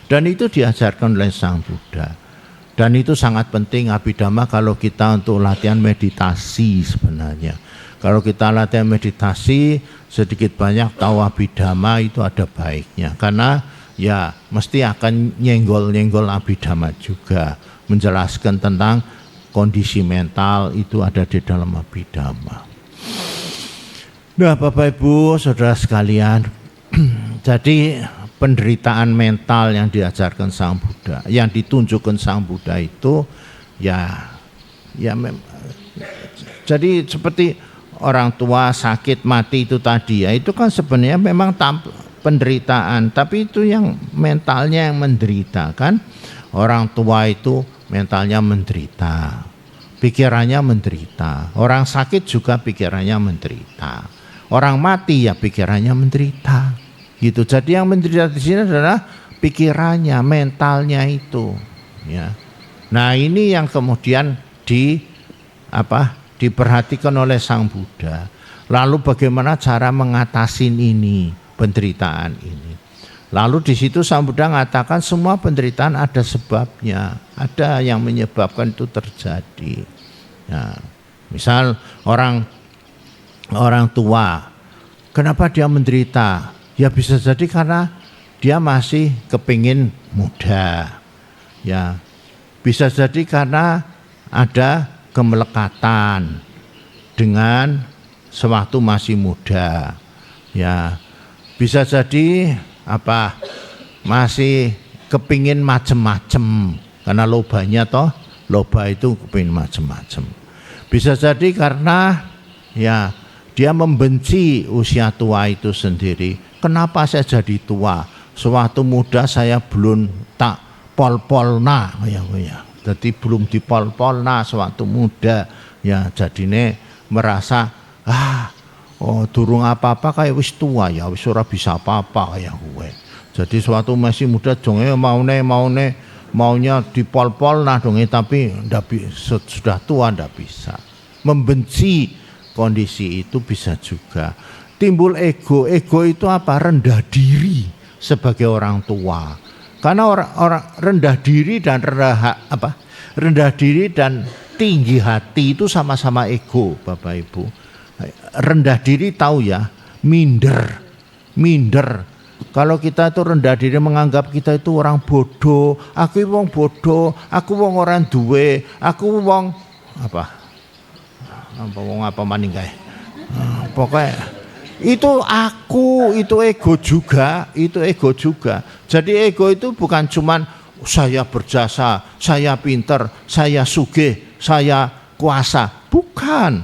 Dan itu diajarkan oleh Sang Buddha. Dan itu sangat penting Abhidhamma kalau kita untuk latihan meditasi sebenarnya. Kalau kita latihan meditasi sedikit banyak tahu Abhidhamma itu ada baiknya. Karena ya mesti akan nyenggol-nyenggol Abhidhamma juga. Menjelaskan tentang kondisi mental itu ada di dalam Abhidhamma. Nah Bapak Ibu Saudara sekalian, jadi penderitaan mental yang diajarkan Sang Buddha, yang ditunjukkan Sang Buddha itu jadi seperti orang tua sakit mati itu tadi ya, itu kan sebenarnya memang penderitaan, tapi itu yang mentalnya yang menderita kan. Orang tua itu mentalnya menderita, pikirannya menderita. Orang sakit juga pikirannya menderita. Orang mati ya pikirannya menderita. Gitu. Jadi yang menderita di sini adalah pikirannya, mentalnya itu. Ya. Nah ini yang kemudian diperhatikan oleh Sang Buddha. Lalu bagaimana cara mengatasi ini, penderitaan ini? Lalu di situ Sang Buddha mengatakan semua penderitaan ada sebabnya, ada yang menyebabkan itu terjadi. Nah, misal orang tua, kenapa dia menderita? Ya bisa jadi karena dia masih kepingin muda. Ya, bisa jadi karena ada kemelekatan dengan sewaktu masih muda. Ya, bisa jadi masih kepingin macem-macem karena lobanya loba itu kepingin macem-macem. Bisa jadi karena ya dia membenci usia tua itu sendiri. Kenapa saya jadi tua? Sewaktu muda saya belum tak pol-polna ya. Jadi belum dipol-polna sewaktu muda ya, jadine merasa durung apa-apa kayak wis tua ya, wis ora bisa apa-apa kayak gue. Jadi suatu masih muda jonge maunya dipol-pol nah dong, tapi sudah tua ndak bisa. Membenci kondisi itu bisa juga. Timbul ego itu apa? Rendah diri sebagai orang tua. Karena orang rendah diri dan rendah diri dan tinggi hati itu sama-sama ego, Bapak Ibu. Rendah diri tahu ya, minder. Kalau kita itu rendah diri menganggap kita itu orang bodoh, aku wong bodoh, aku wong orang duwe, aku wong apa maning kae. Pokoknya itu aku, itu ego juga. Jadi ego itu bukan cuman saya berjasa, saya pinter, saya sugih, saya kuasa, bukan.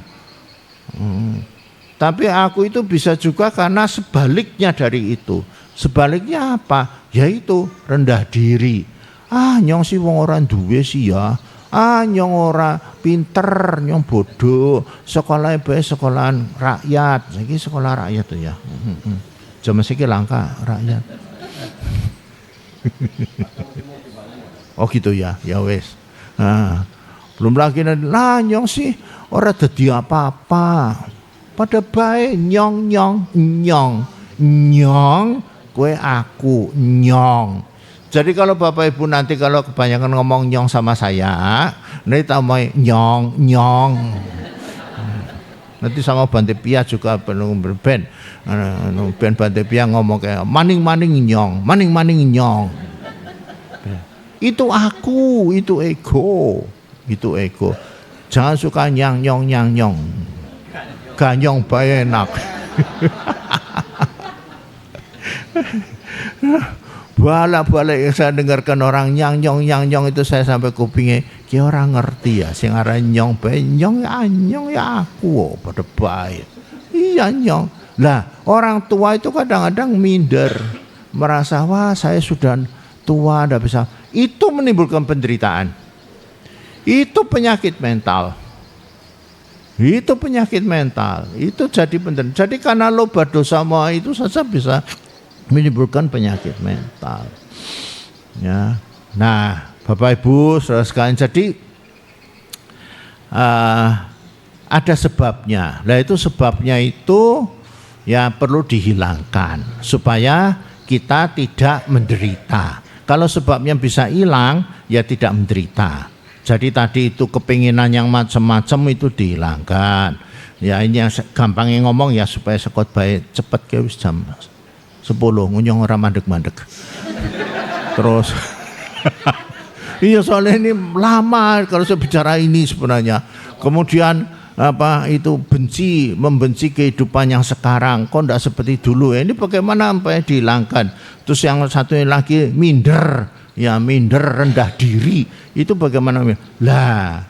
Tapi aku itu bisa juga karena sebaliknya dari itu. Sebaliknya apa? Yaitu rendah diri. Nyong si wong orang duwe sih ya. Nyong ora pinter, nyong bodoh. Sekolah bae sekolahan rakyat. Saiki sekolah rakyat tuh ya. Zaman saiki langka rakyat. Oh gitu ya. Ya wes. Belum lagi nyong sih ora dadi apa-apa. Pada bae nyong kue aku nyong. Jadi kalau Bapak Ibu nanti kalau kebanyakan ngomong nyong sama saya, nanti tambah nyong. Nanti sama Bante Pia juga band Bante Pia ngomong kayak maning nyong. Itu aku, itu ego. Jangan suka nyang. Ganyong bae enak. Balik yang saya dengarkan orang nyang itu saya sampai kupingnya kayak orang ngerti ya, sing aran nyong bae nyong ya aku pada bae. Iya nyong. Lah orang tua itu kadang-kadang minder, merasa wah saya sudah tua ndak bisa. Itu menimbulkan penderitaan. Itu penyakit mental. Itu penyakit mental, itu jadi penting. Jadi karena loba dosa moha itu saja bisa menimbulkan penyakit mental. Ya, nah Bapak Ibu saudara sekalian, jadi ada sebabnya. Nah itu sebabnya itu ya perlu dihilangkan supaya kita tidak menderita. Kalau sebabnya bisa hilang, ya tidak menderita. Jadi tadi itu kepinginan yang macam-macam itu dihilangkan. Ya ini yang gampangnya ngomong ya supaya sekot baik cepet ke jam 10 ngunyong orang mandek-mandek. Terus iya soalnya ini lama kalau saya bicara ini sebenarnya. Kemudian itu membenci kehidupan yang sekarang, kok enggak seperti dulu ya. Ini bagaimana supaya dihilangkan. Terus yang satunya lagi minder, rendah diri, itu bagaimana? Lah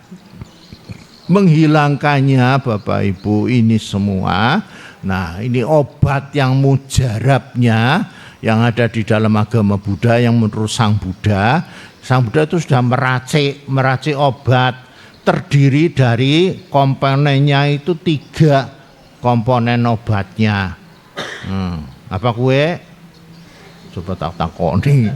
menghilangkannya Bapak Ibu ini semua. Nah ini obat yang mujarabnya yang ada di dalam agama Buddha, yang menurut Sang Buddha itu sudah meracik obat. Terdiri dari komponennya itu 3 komponen obatnya. Apa kue? Coba tak takoni.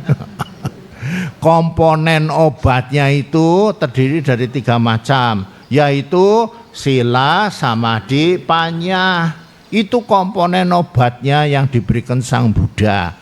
Komponen obatnya itu terdiri dari 3 macam, yaitu sila, samadhi, panya. Itu komponen obatnya yang diberikan Sang Buddha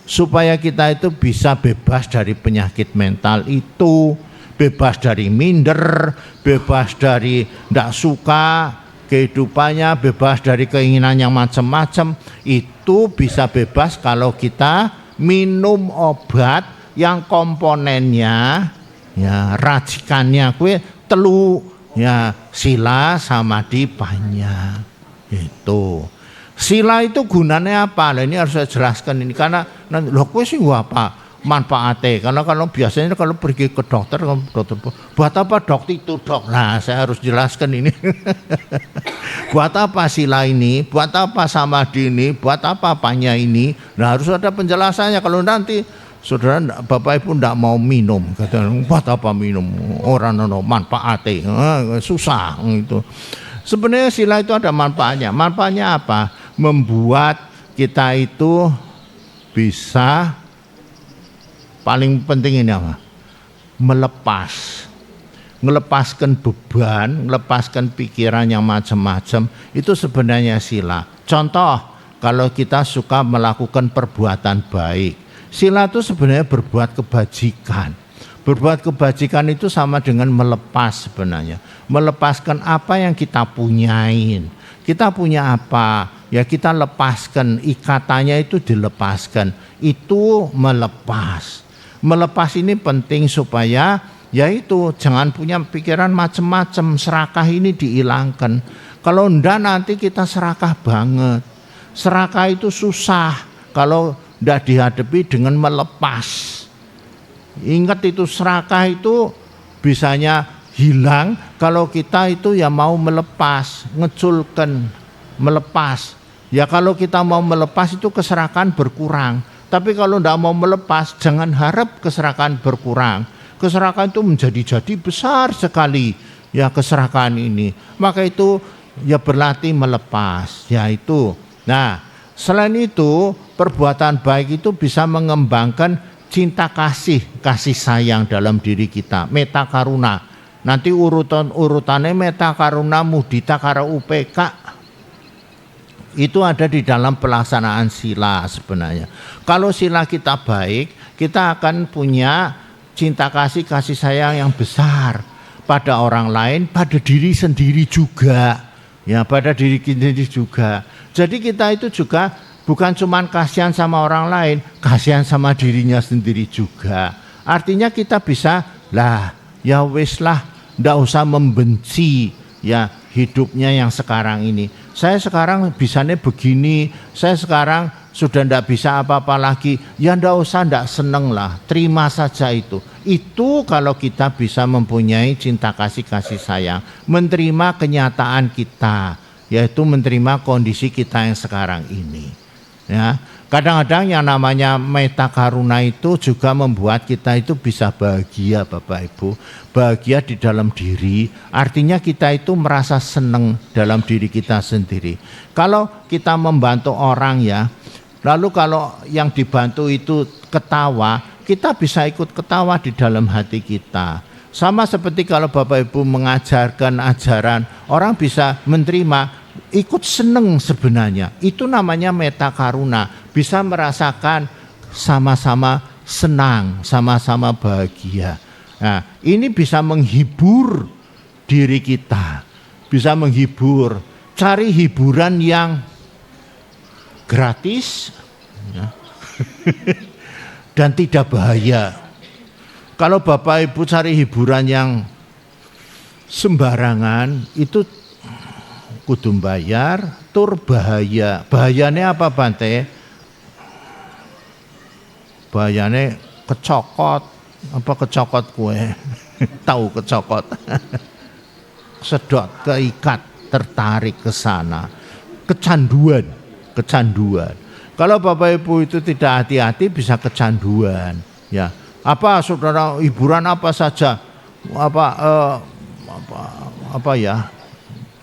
supaya kita itu bisa bebas dari penyakit mental itu. Bebas dari minder, bebas dari tidak suka kehidupannya, bebas dari keinginan yang macam-macam. Itu bisa bebas kalau kita minum obat yang komponennya, ya racikannya kue telu, ya sila, samadhi, panya. Itu sila itu gunanya apa? Nah, ini harus saya jelaskan ini karena loh kue sih apa? Manfaatnya karena kalau biasanya kalau pergi ke dokter buat apa dok itu dok, nah saya harus jelaskan ini. Buat apa sila ini, buat apa samadhi ini, buat apa panya ini, nah harus ada penjelasannya. Kalau nanti saudara Bapak Ibu tidak mau minum, kata buat apa minum, orang manfaatnya susah itu. Sebenarnya sila itu ada manfaatnya. Manfaatnya apa? Membuat kita itu bisa, paling penting ini apa? Melepaskan beban, melepaskan pikiran yang macam-macam. Itu sebenarnya sila. Contoh, kalau kita suka melakukan perbuatan baik, sila itu sebenarnya berbuat kebajikan. Berbuat kebajikan itu sama dengan melepas sebenarnya. Melepaskan apa yang kita punyain. Kita punya apa? Ya kita lepaskan, ikatannya itu dilepaskan. Itu melepas. Melepas ini penting supaya yaitu jangan punya pikiran macam-macam, serakah ini dihilangkan. Kalau enggak nanti kita serakah banget. Serakah itu susah kalau enggak dihadapi dengan melepas. Ingat itu serakah itu bisanya hilang kalau kita itu ya mau melepas, ngeculkan, melepas. Ya kalau kita mau melepas itu keserakahan berkurang. Tapi kalau tidak mau melepas, jangan harap keserakahan berkurang. Keserakahan itu menjadi besar sekali, ya keserakahan ini. Maka itu ya berlatih melepas, ya itu. Nah, selain itu perbuatan baik itu bisa mengembangkan cinta kasih sayang dalam diri kita, meta karuna. Nanti urutannya meta karuna, mudita, kara upeka. Itu ada di dalam pelaksanaan sila sebenarnya. Kalau sila kita baik, kita akan punya cinta kasih sayang yang besar pada orang lain, pada diri sendiri juga. Ya, pada diri sendiri juga. Jadi kita itu juga bukan cuma kasihan sama orang lain, kasihan sama dirinya sendiri juga. Artinya kita bisa ya wis lah, ndak usah membenci ya hidupnya yang sekarang ini. Saya sekarang bisanya begini, saya sekarang sudah ndak bisa apa-apa lagi. Ya ndak usah, ndak seneng lah, terima saja itu. Itu kalau kita bisa mempunyai cinta kasih sayang, menerima kenyataan kita, yaitu menerima kondisi kita yang sekarang ini. Ya, kadang-kadang yang namanya meta karuna itu juga membuat kita itu bisa bahagia, Bapak Ibu. Bahagia di dalam diri, artinya kita itu merasa senang dalam diri kita sendiri. Kalau kita membantu orang ya, lalu kalau yang dibantu itu ketawa, kita bisa ikut ketawa di dalam hati kita. Sama seperti kalau Bapak Ibu mengajarkan ajaran, orang bisa menerima, ikut seneng sebenarnya. Itu namanya meta karuna. Bisa merasakan sama-sama senang, sama-sama bahagia. Nah, ini bisa menghibur diri kita. Bisa menghibur. Cari hiburan yang gratis ya. Dan tidak bahaya. Kalau Bapak Ibu cari hiburan yang sembarangan, itu kudu bayar, tur bahaya. Bahayanya apa Bante? Bahayanya kecokot, apa kecokot kue? Tahu kecokot? Sedot, keikat, tertarik ke sana. Kecanduan. Kalau Bapak Ibu itu tidak hati-hati bisa kecanduan, ya. Apa saudara hiburan apa saja? Apa ya?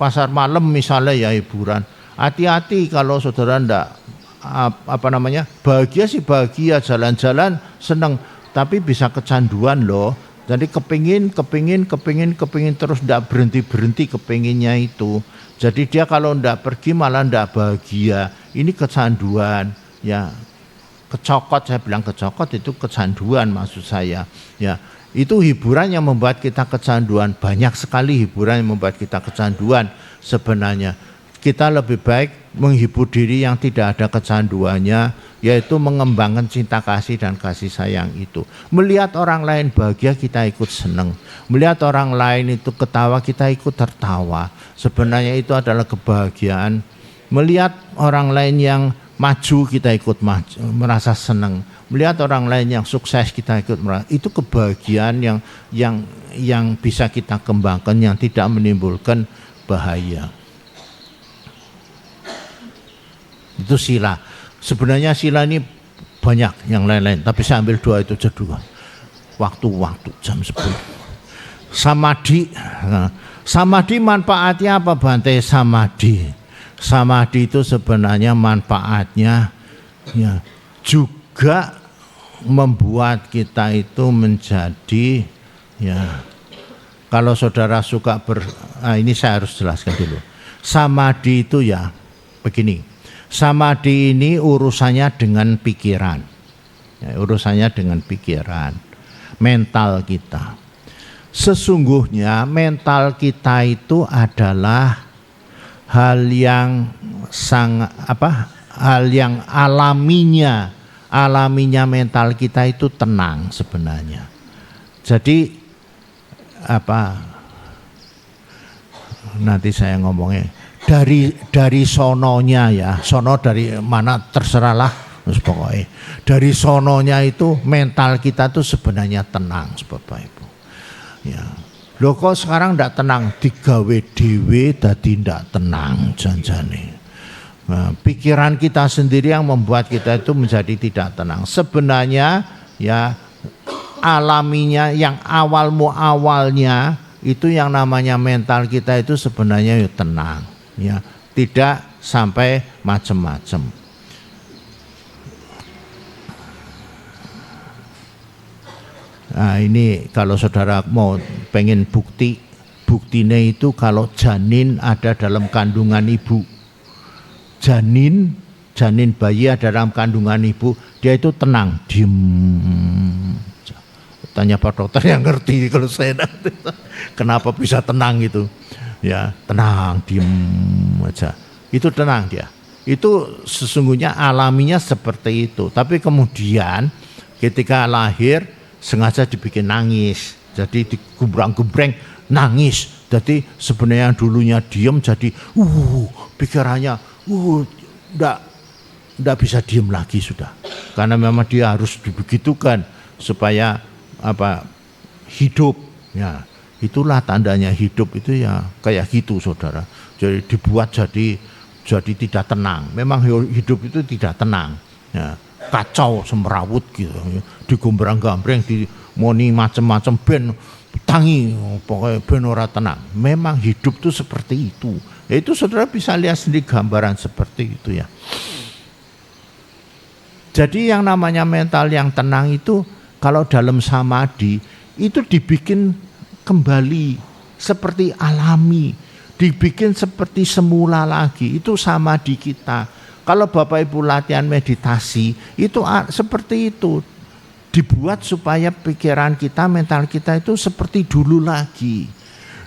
Pasar malam misalnya ya hiburan. Hati-hati kalau saudara ndak bahagia sih bahagia, jalan-jalan seneng, tapi bisa kecanduan loh. Jadi kepingin terus ndak berhenti kepinginnya itu. Jadi dia kalau ndak pergi malah ndak bahagia. Ini kecanduan ya. Kecokot, saya bilang kecokot itu kecanduan maksud saya ya. Itu hiburan yang membuat kita kecanduan. Banyak sekali hiburan yang membuat kita kecanduan sebenarnya. Kita lebih baik menghibur diri yang tidak ada kecanduannya, yaitu mengembangkan cinta kasih dan kasih sayang itu. Melihat orang lain bahagia kita ikut senang. Melihat orang lain itu ketawa kita ikut tertawa. Sebenarnya itu adalah kebahagiaan. Melihat orang lain yang maju kita ikut maju, merasa senang. Melihat orang lain yang sukses kita ikut merasa, itu kebahagiaan yang bisa kita kembangkan, yang tidak menimbulkan bahaya. Itu sila. Sebenarnya sila ini banyak yang lain-lain, tapi saya ambil dua itu aja dulu. Waktu jam 10. Samadhi. Nah, samadhi manfaatnya apa Bante? Samadhi itu sebenarnya manfaatnya ya, juga membuat kita itu menjadi ya, kalau saudara suka ini saya harus jelaskan dulu. Samadhi itu ya begini. Samadhi ini urusannya dengan pikiran. Ya, urusannya dengan pikiran, mental kita. Sesungguhnya mental kita itu adalah hal yang alaminya mental kita itu tenang sebenarnya. Jadi nanti saya ngomongnya dari sononya ya, sono dari mana terserahlah, pokoknya dari sononya itu mental kita tuh sebenarnya tenang, Bapak Ibu. Ya. Loh kok sekarang ndak tenang, digawe dhewe dadi ndak tenang janjane. Nah, pikiran kita sendiri yang membuat kita itu menjadi tidak tenang. Sebenarnya ya alaminya yang awalnya itu yang namanya mental kita itu sebenarnya ya tenang, ya tidak sampai macam-macam. Nah ini kalau saudara mau pengen buktinya itu kalau janin ada dalam kandungan ibu, janin bayi ada dalam kandungan ibu, dia itu tenang, diem. Tanya Pak Dokter yang ngerti kalau saya nanti, kenapa bisa tenang itu, ya tenang, diem aja, itu tenang dia. Itu sesungguhnya alaminya seperti itu, tapi kemudian ketika lahir sengaja dibikin nangis, jadi digebrang-gebreng nangis. Jadi sebenarnya yang dulunya diem jadi pikirannya ndak bisa diem lagi sudah, karena memang dia harus dibegitukan supaya hidup ya. Itulah tandanya hidup itu ya kayak gitu saudara. Jadi dibuat jadi jadi tidak tenang. Memang hidup itu tidak tenang. Ya, kacau semrawut gitu, digombrang-gambreng, dimoni macam-macam ben tangi, pokoknya ben ora tenang. Memang hidup itu seperti itu. Ya, itu saudara bisa lihat sendiri gambaran seperti itu ya. Jadi yang namanya mental yang tenang itu kalau dalam samadhi itu dibikin kembali seperti alami, dibikin seperti semula lagi. Itu samadhi kita. Kalau Bapak Ibu latihan meditasi itu seperti itu, dibuat supaya pikiran kita, mental kita itu seperti dulu lagi.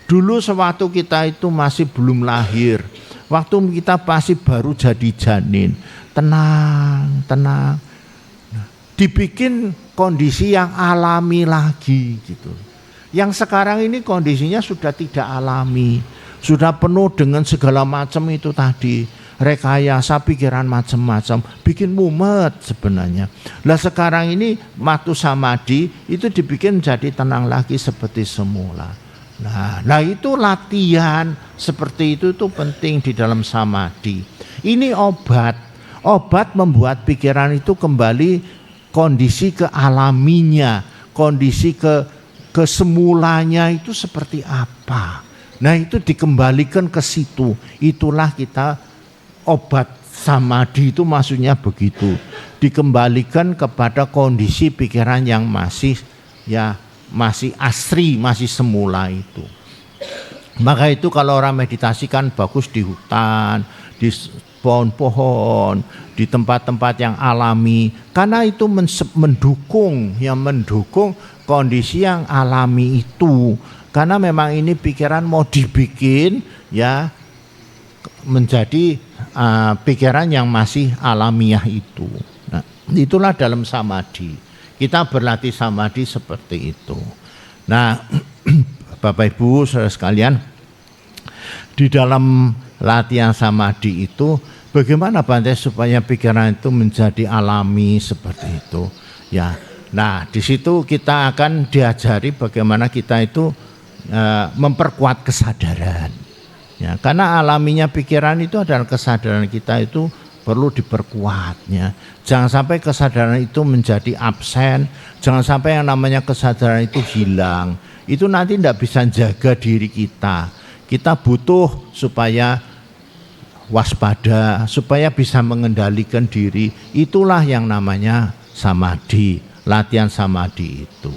Dulu sewaktu kita itu masih belum lahir, waktu kita masih baru jadi janin, tenang, tenang. Dibikin kondisi yang alami lagi gitu. Yang sekarang ini kondisinya sudah tidak alami, sudah penuh dengan segala macam itu tadi, rekayasa pikiran macam-macam, bikin mumet sebenarnya. Lah sekarang ini matu samadhi itu dibikin jadi tenang lagi seperti semula. Nah itu latihan seperti itu penting di dalam samadhi. Ini obat membuat pikiran itu kembali kondisi ke alaminya, kondisi ke semulanya itu seperti apa. Nah itu dikembalikan ke situ. Itulah kita obat samadhi itu maksudnya begitu. Dikembalikan kepada kondisi pikiran yang masih asri, masih semula itu. Maka itu kalau orang meditasi kan bagus di hutan, di pohon-pohon, di tempat-tempat yang alami, karena itu mendukung kondisi yang alami itu. Karena memang ini pikiran mau dibikin ya menjadi pikiran yang masih alamiah itu. Nah, itulah dalam samadhi. Kita berlatih samadhi seperti itu. Nah, Bapak Ibu saudara sekalian, di dalam latihan samadhi itu bagaimana Bante supaya pikiran itu menjadi alami seperti itu ya. Nah di situ kita akan diajari bagaimana kita itu memperkuat kesadaran ya, karena alaminya pikiran itu adalah kesadaran kita itu perlu diperkuatnya. Jangan sampai kesadaran itu menjadi absen, jangan sampai yang namanya kesadaran itu hilang. Itu nanti tidak bisa jaga diri kita. Kita butuh supaya waspada, supaya bisa mengendalikan diri. Itulah yang namanya samadhi, latihan samadhi itu.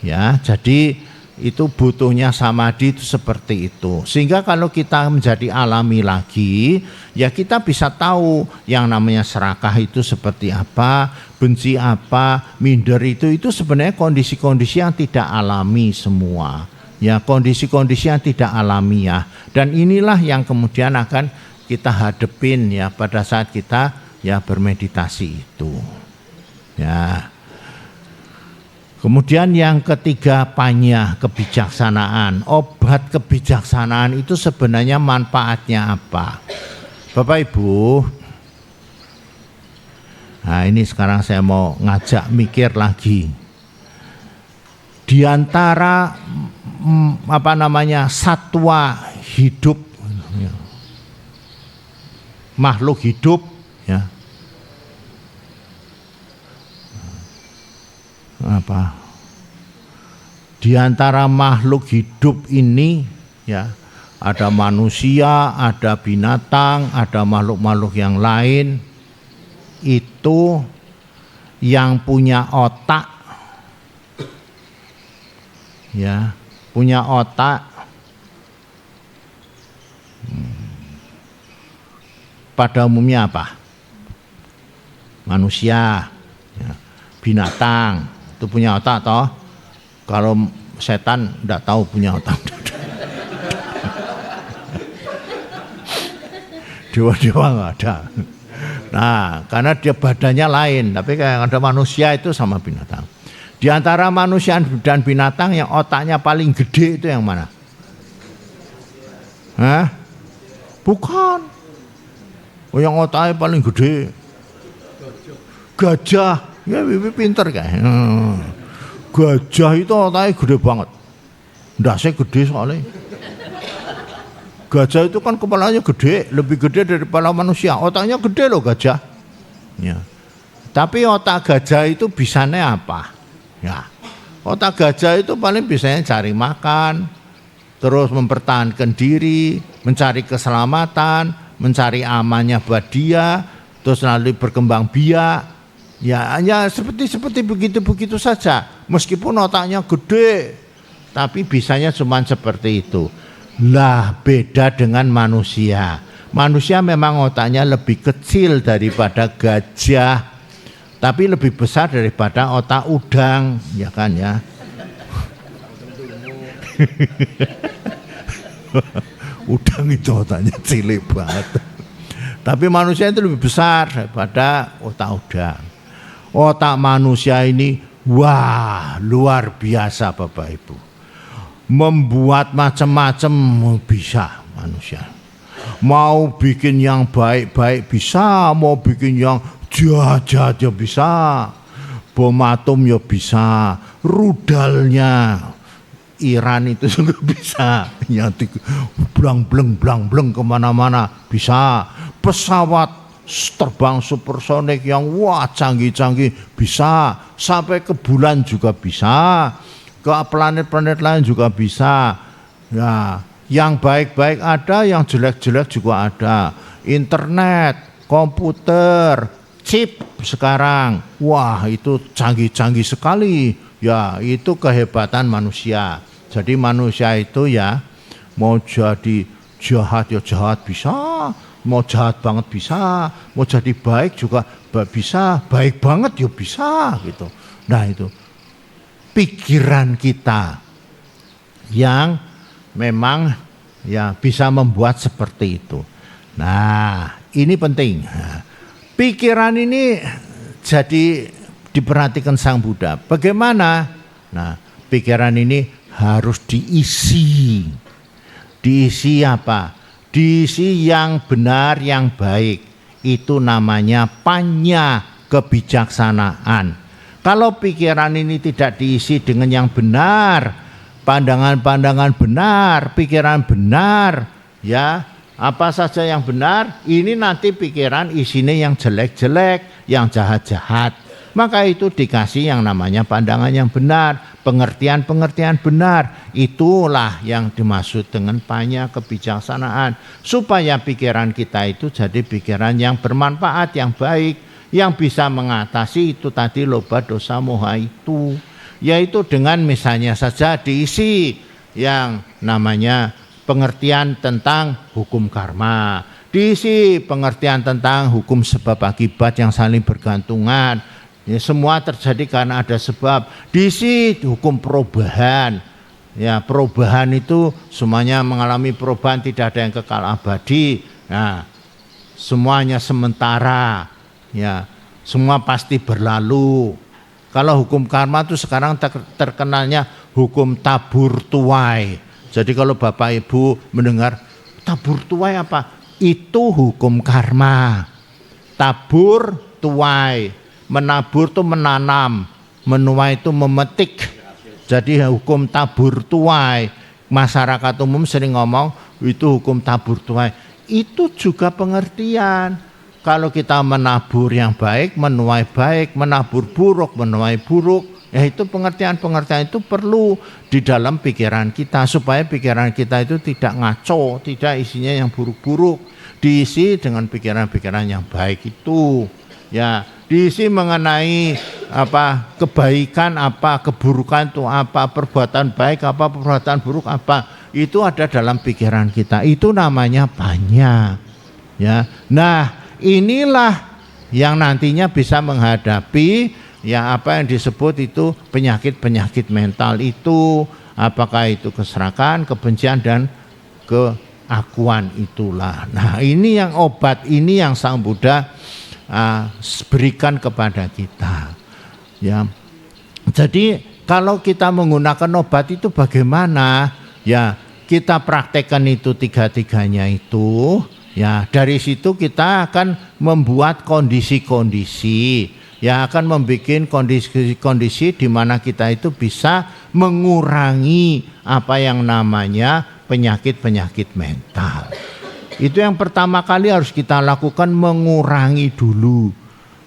Ya, jadi itu butuhnya samadhi itu seperti itu. Sehingga kalau kita menjadi alami lagi, ya kita bisa tahu yang namanya serakah itu seperti apa, benci apa, minder itu sebenarnya kondisi-kondisi yang tidak alami semua. Ya, kondisi-kondisi yang tidak alamiah. Dan inilah yang kemudian akan kita hadepin ya pada saat kita ya bermeditasi itu. Ya. Kemudian yang ketiga panya, kebijaksanaan. Obat kebijaksanaan itu sebenarnya manfaatnya apa? Bapak Ibu, nah ini sekarang saya mau ngajak mikir lagi. Di antara satwa hidup, makhluk hidup ya, di antara makhluk hidup ini ya, ada manusia, ada binatang, ada makhluk-makhluk yang lain, itu yang punya otak ya, punya otak pada umumnya apa? Manusia ya, binatang itu punya otak toh. Kalau setan enggak tahu punya otak. Dewa-dewa enggak ada. Nah, karena dia badannya lain, tapi kayak ada manusia itu sama binatang. Di antara manusia dan binatang yang otaknya paling gede itu yang mana? Hah? Bukan. Oh, yang otaknya paling gede gajah. Ya, Bibi pinter kayak. Gajah itu otaknya gede banget. Ndasnya gede soalnya. Gajah itu kan kepalanya gede, lebih gede dari kepala manusia. Otaknya gede loh gajah. Ya. Tapi otak gajah itu bisanya apa? Ya. Otak gajah itu paling bisanya cari makan, terus mempertahankan diri, mencari keselamatan, mencari amannya buat dia, terus lalu berkembang biak. Ya hanya seperti begitu saja. Meskipun otaknya gede, tapi bisanya cuma seperti itu. Lah beda dengan manusia. Manusia memang otaknya lebih kecil daripada gajah, tapi lebih besar daripada otak udang, ya kan ya. Udang itu otaknya cilik banget. Tapi manusia itu lebih besar daripada otak udang. Otak manusia ini wah luar biasa Bapak Ibu. Membuat macam-macam bisa manusia. Mau bikin yang baik-baik bisa, mau bikin yang jahat-jahat ya bisa. Bom atom ya bisa, rudalnya Iran itu juga bisa. Yang blang-bleng kemana-mana bisa. Pesawat terbang supersonik yang wah canggih-canggih bisa. Sampai ke bulan juga bisa. Ke planet-planet lain juga bisa. Ya, yang baik-baik ada, yang jelek-jelek juga ada. Internet, komputer, chip sekarang. Wah, itu canggih-canggih sekali. Ya, itu kehebatan manusia. Jadi manusia itu ya mau jadi jahat ya jahat bisa, mau jahat banget bisa, mau jadi baik juga bisa, baik banget ya bisa gitu. Nah, itu pikiran kita yang memang ya bisa membuat seperti itu. Nah, ini penting. Pikiran ini jadi diperhatikan Sang Buddha. Bagaimana? Nah, pikiran ini harus diisi. Diisi apa? Diisi yang benar, yang baik. Itu namanya panya, kebijaksanaan. Kalau pikiran ini tidak diisi dengan yang benar, pandangan-pandangan benar, pikiran benar, ya apa saja yang benar, ini nanti pikiran isinya yang jelek-jelek, yang jahat-jahat. Maka itu dikasih yang namanya pandangan yang benar, pengertian-pengertian benar. Itulah yang dimaksud dengan panya kebijaksanaan. Supaya pikiran kita itu jadi pikiran yang bermanfaat, yang baik, yang bisa mengatasi itu tadi loba dosa moha itu. Yaitu dengan misalnya saja diisi yang namanya pengertian tentang hukum karma. Diisi pengertian tentang hukum sebab akibat yang saling bergantungan. Ya, semua terjadi karena ada sebab. Diisi hukum perubahan. Ya, perubahan itu semuanya mengalami perubahan, tidak ada yang kekal abadi. Nah, semuanya sementara. Ya, semua pasti berlalu. Kalau hukum karma itu sekarang terkenalnya hukum tabur tuai. Jadi kalau Bapak Ibu mendengar tabur tuai apa? Itu hukum karma. Tabur tuai. Menabur itu menanam, menuai itu memetik. Jadi hukum tabur tuai. Masyarakat umum sering ngomong itu hukum tabur tuai. Itu juga pengertian. Kalau kita menabur yang baik, menuai baik, menabur buruk, menuai buruk. Ya itu pengertian-pengertian itu perlu di dalam pikiran kita. Supaya pikiran kita itu tidak ngaco, tidak isinya yang buruk-buruk. Diisi dengan pikiran-pikiran yang baik itu. Ya, diisi mengenai apa kebaikan apa, keburukan itu apa, perbuatan baik apa, perbuatan buruk apa, itu ada dalam pikiran kita. Itu namanya panya. Ya, nah inilah yang nantinya bisa menghadapi ya apa yang disebut itu penyakit-penyakit mental itu, apakah itu keserakahan, kebencian dan keakuan itulah. Nah ini yang obat ini yang Sang Buddha berikan kepada kita. Ya, jadi kalau kita menggunakan obat itu bagaimana? Ya, kita praktekkan itu tiga-tiganya itu. Ya, dari situ kita akan membuat kondisi-kondisi. Ya, akan membuat kondisi-kondisi di mana kita itu bisa mengurangi apa yang namanya penyakit-penyakit mental. Itu yang pertama kali harus kita lakukan, mengurangi dulu.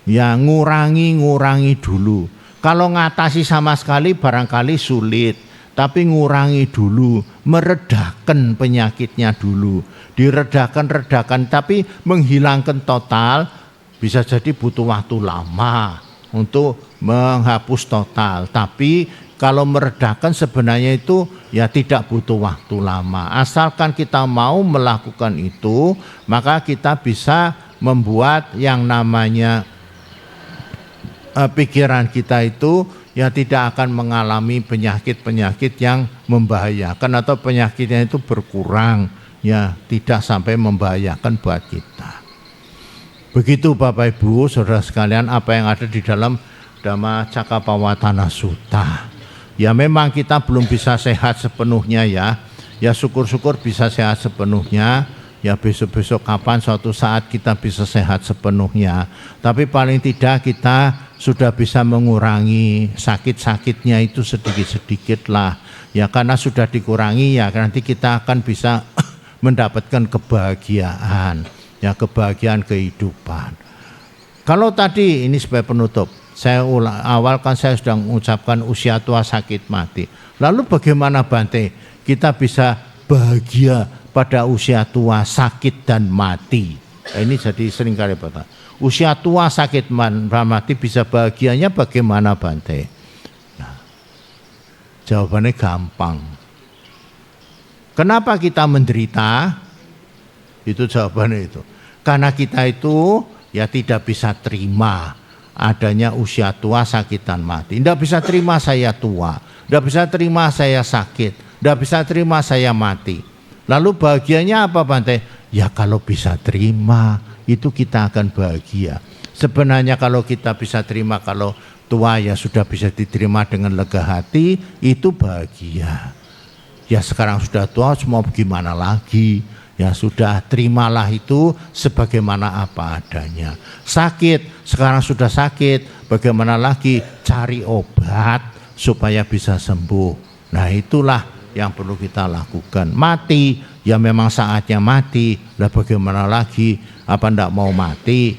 Ya, ngurangi dulu. Kalau ngatasi sama sekali barangkali sulit, tapi ngurangi dulu, meredakan penyakitnya dulu. Diredakan, tapi menghilangkan total bisa jadi butuh waktu lama untuk menghapus total. Tapi kalau meredakan sebenarnya itu ya tidak butuh waktu lama. Asalkan kita mau melakukan itu, maka kita bisa membuat yang namanya pikiran kita itu ya tidak akan mengalami penyakit-penyakit yang membahayakan atau penyakitnya itu berkurang, ya tidak sampai membahayakan buat kita. Begitu Bapak Ibu, saudara sekalian, apa yang ada di dalam Dhammacakkappawatthana Sutta. Ya memang kita belum bisa sehat sepenuhnya ya. Ya syukur-syukur bisa sehat sepenuhnya. Ya besok-besok kapan suatu saat kita bisa sehat sepenuhnya. Tapi paling tidak kita sudah bisa mengurangi sakit-sakitnya itu sedikit-sedikit lah. Ya karena sudah dikurangi ya nanti kita akan bisa mendapatkan kebahagiaan. Ya kebahagiaan kehidupan. Kalau tadi ini sebagai penutup, saya awal kan saya sudah mengucapkan usia tua sakit mati. Lalu bagaimana Bante kita bisa bahagia pada usia tua sakit dan mati? Nah, ini jadi sering kali bertanya. Usia tua sakit mati bisa bahagianya bagaimana Bante? Nah, jawabannya gampang. Kenapa kita menderita? Itu jawabannya itu. Karena kita itu ya tidak bisa terima adanya usia tua sakit dan mati. Tidak bisa terima saya tua, tidak bisa terima saya sakit, tidak bisa terima saya mati. Lalu bahagianya apa Bante? Ya kalau bisa terima itu kita akan bahagia. Sebenarnya kalau kita bisa terima kalau tua ya sudah bisa diterima dengan lega hati, itu bahagia. Ya sekarang sudah tua mau gimana lagi? Ya sudah terimalah itu sebagaimana apa adanya. Sakit, sekarang sudah sakit, bagaimana lagi? Cari obat supaya bisa sembuh. Nah itulah yang perlu kita lakukan. Mati, ya memang saatnya mati. Lah bagaimana lagi? Apa ndak mau mati?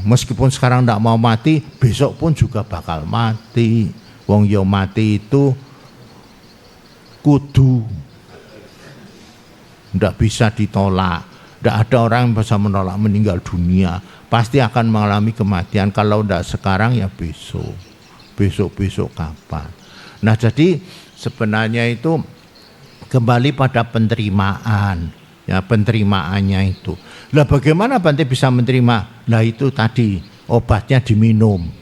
Meskipun sekarang ndak mau mati, besok pun juga bakal mati. Wong yo mati itu kudu. Tidak bisa ditolak, tidak ada orang yang bisa menolak meninggal dunia, pasti akan mengalami kematian. Kalau tidak sekarang ya besok kapan. Nah jadi sebenarnya itu kembali pada penerimaan, ya penerimaannya itu. Lah bagaimana Bante bisa menerima? Lah itu tadi obatnya diminum,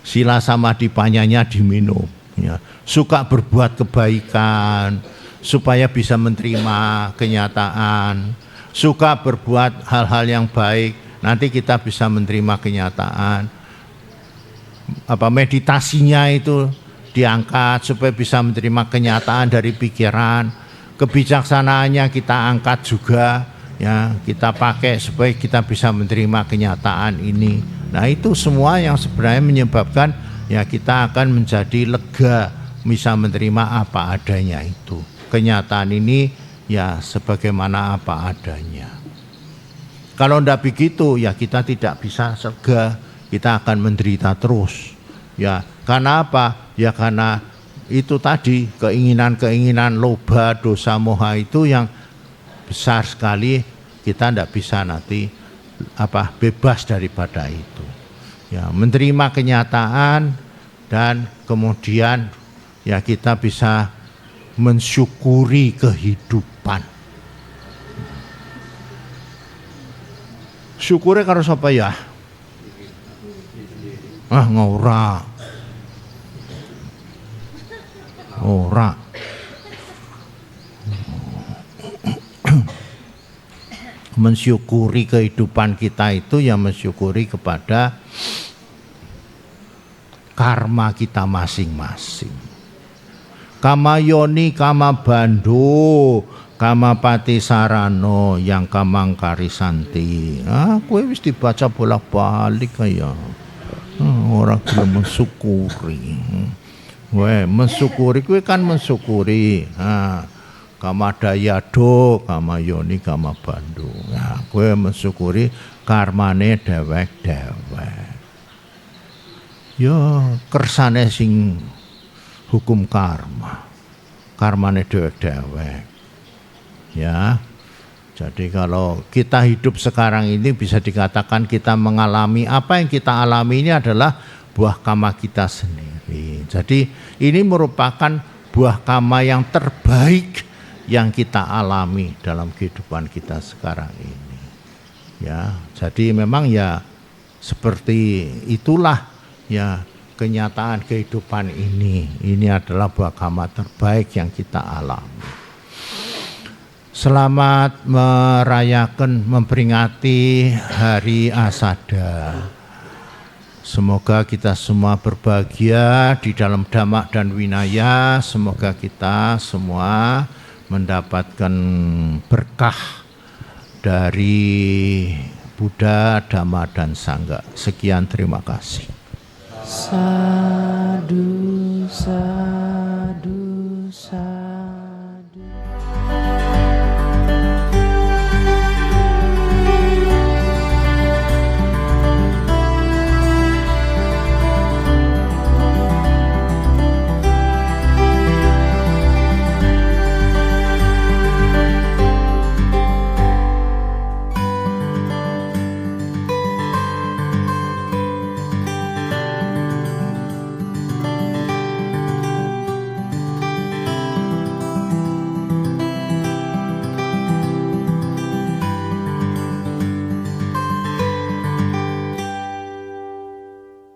sila samadhipanyanya diminum, ya. Suka berbuat kebaikan supaya bisa menerima kenyataan, suka berbuat hal-hal yang baik, nanti kita bisa menerima kenyataan. Apa meditasinya itu diangkat supaya bisa menerima kenyataan dari pikiran, kebijaksanaannya kita angkat juga, ya kita pakai supaya kita bisa menerima kenyataan ini. Nah itu semua yang sebenarnya menyebabkan ya kita akan menjadi lega, bisa menerima apa adanya itu. Kenyataan ini ya sebagaimana apa adanya. Kalau tidak begitu ya kita tidak bisa lega, kita akan menderita terus. Ya karena apa? Ya karena itu tadi keinginan-keinginan loba, dosa, moha itu yang besar sekali, kita tidak bisa nanti bebas daripada itu. Ya menerima kenyataan dan kemudian ya kita bisa mensyukuri kehidupan. Syukurnya karo sapa ya? Ngora. Ora. Mensyukuri kehidupan kita itu ya mensyukuri kepada karma kita masing-masing. Kama yoni kama bando kama pati sarano yang kamang karisanti. Kue wis dibaca bolak-balik kaya orang belum mensyukuri. mensyukuri kuwi kan mensyukuri. Nah, kama dayado, kama yoni, kama bandu. Nah, kowe mensyukuri karmane dewek-dewek. Ya kersane sing hukum karma. Karmane dewek-dewek. Ya. Jadi kalau kita hidup sekarang ini bisa dikatakan kita mengalami apa yang kita alami ini adalah buah karma kita sendiri. Jadi ini merupakan buah karma yang terbaik yang kita alami dalam kehidupan kita sekarang ini. Ya, jadi memang ya seperti itulah ya kenyataan kehidupan ini. Ini adalah buah karma terbaik yang kita alami. Selamat merayakan, memperingati Hari Asada. Semoga kita semua berbahagia di dalam dhamma dan winaya. Semoga kita semua mendapatkan berkah dari Buddha, Dhamma, dan Sangha. Sekian, terima kasih. Sadhu, sadhu.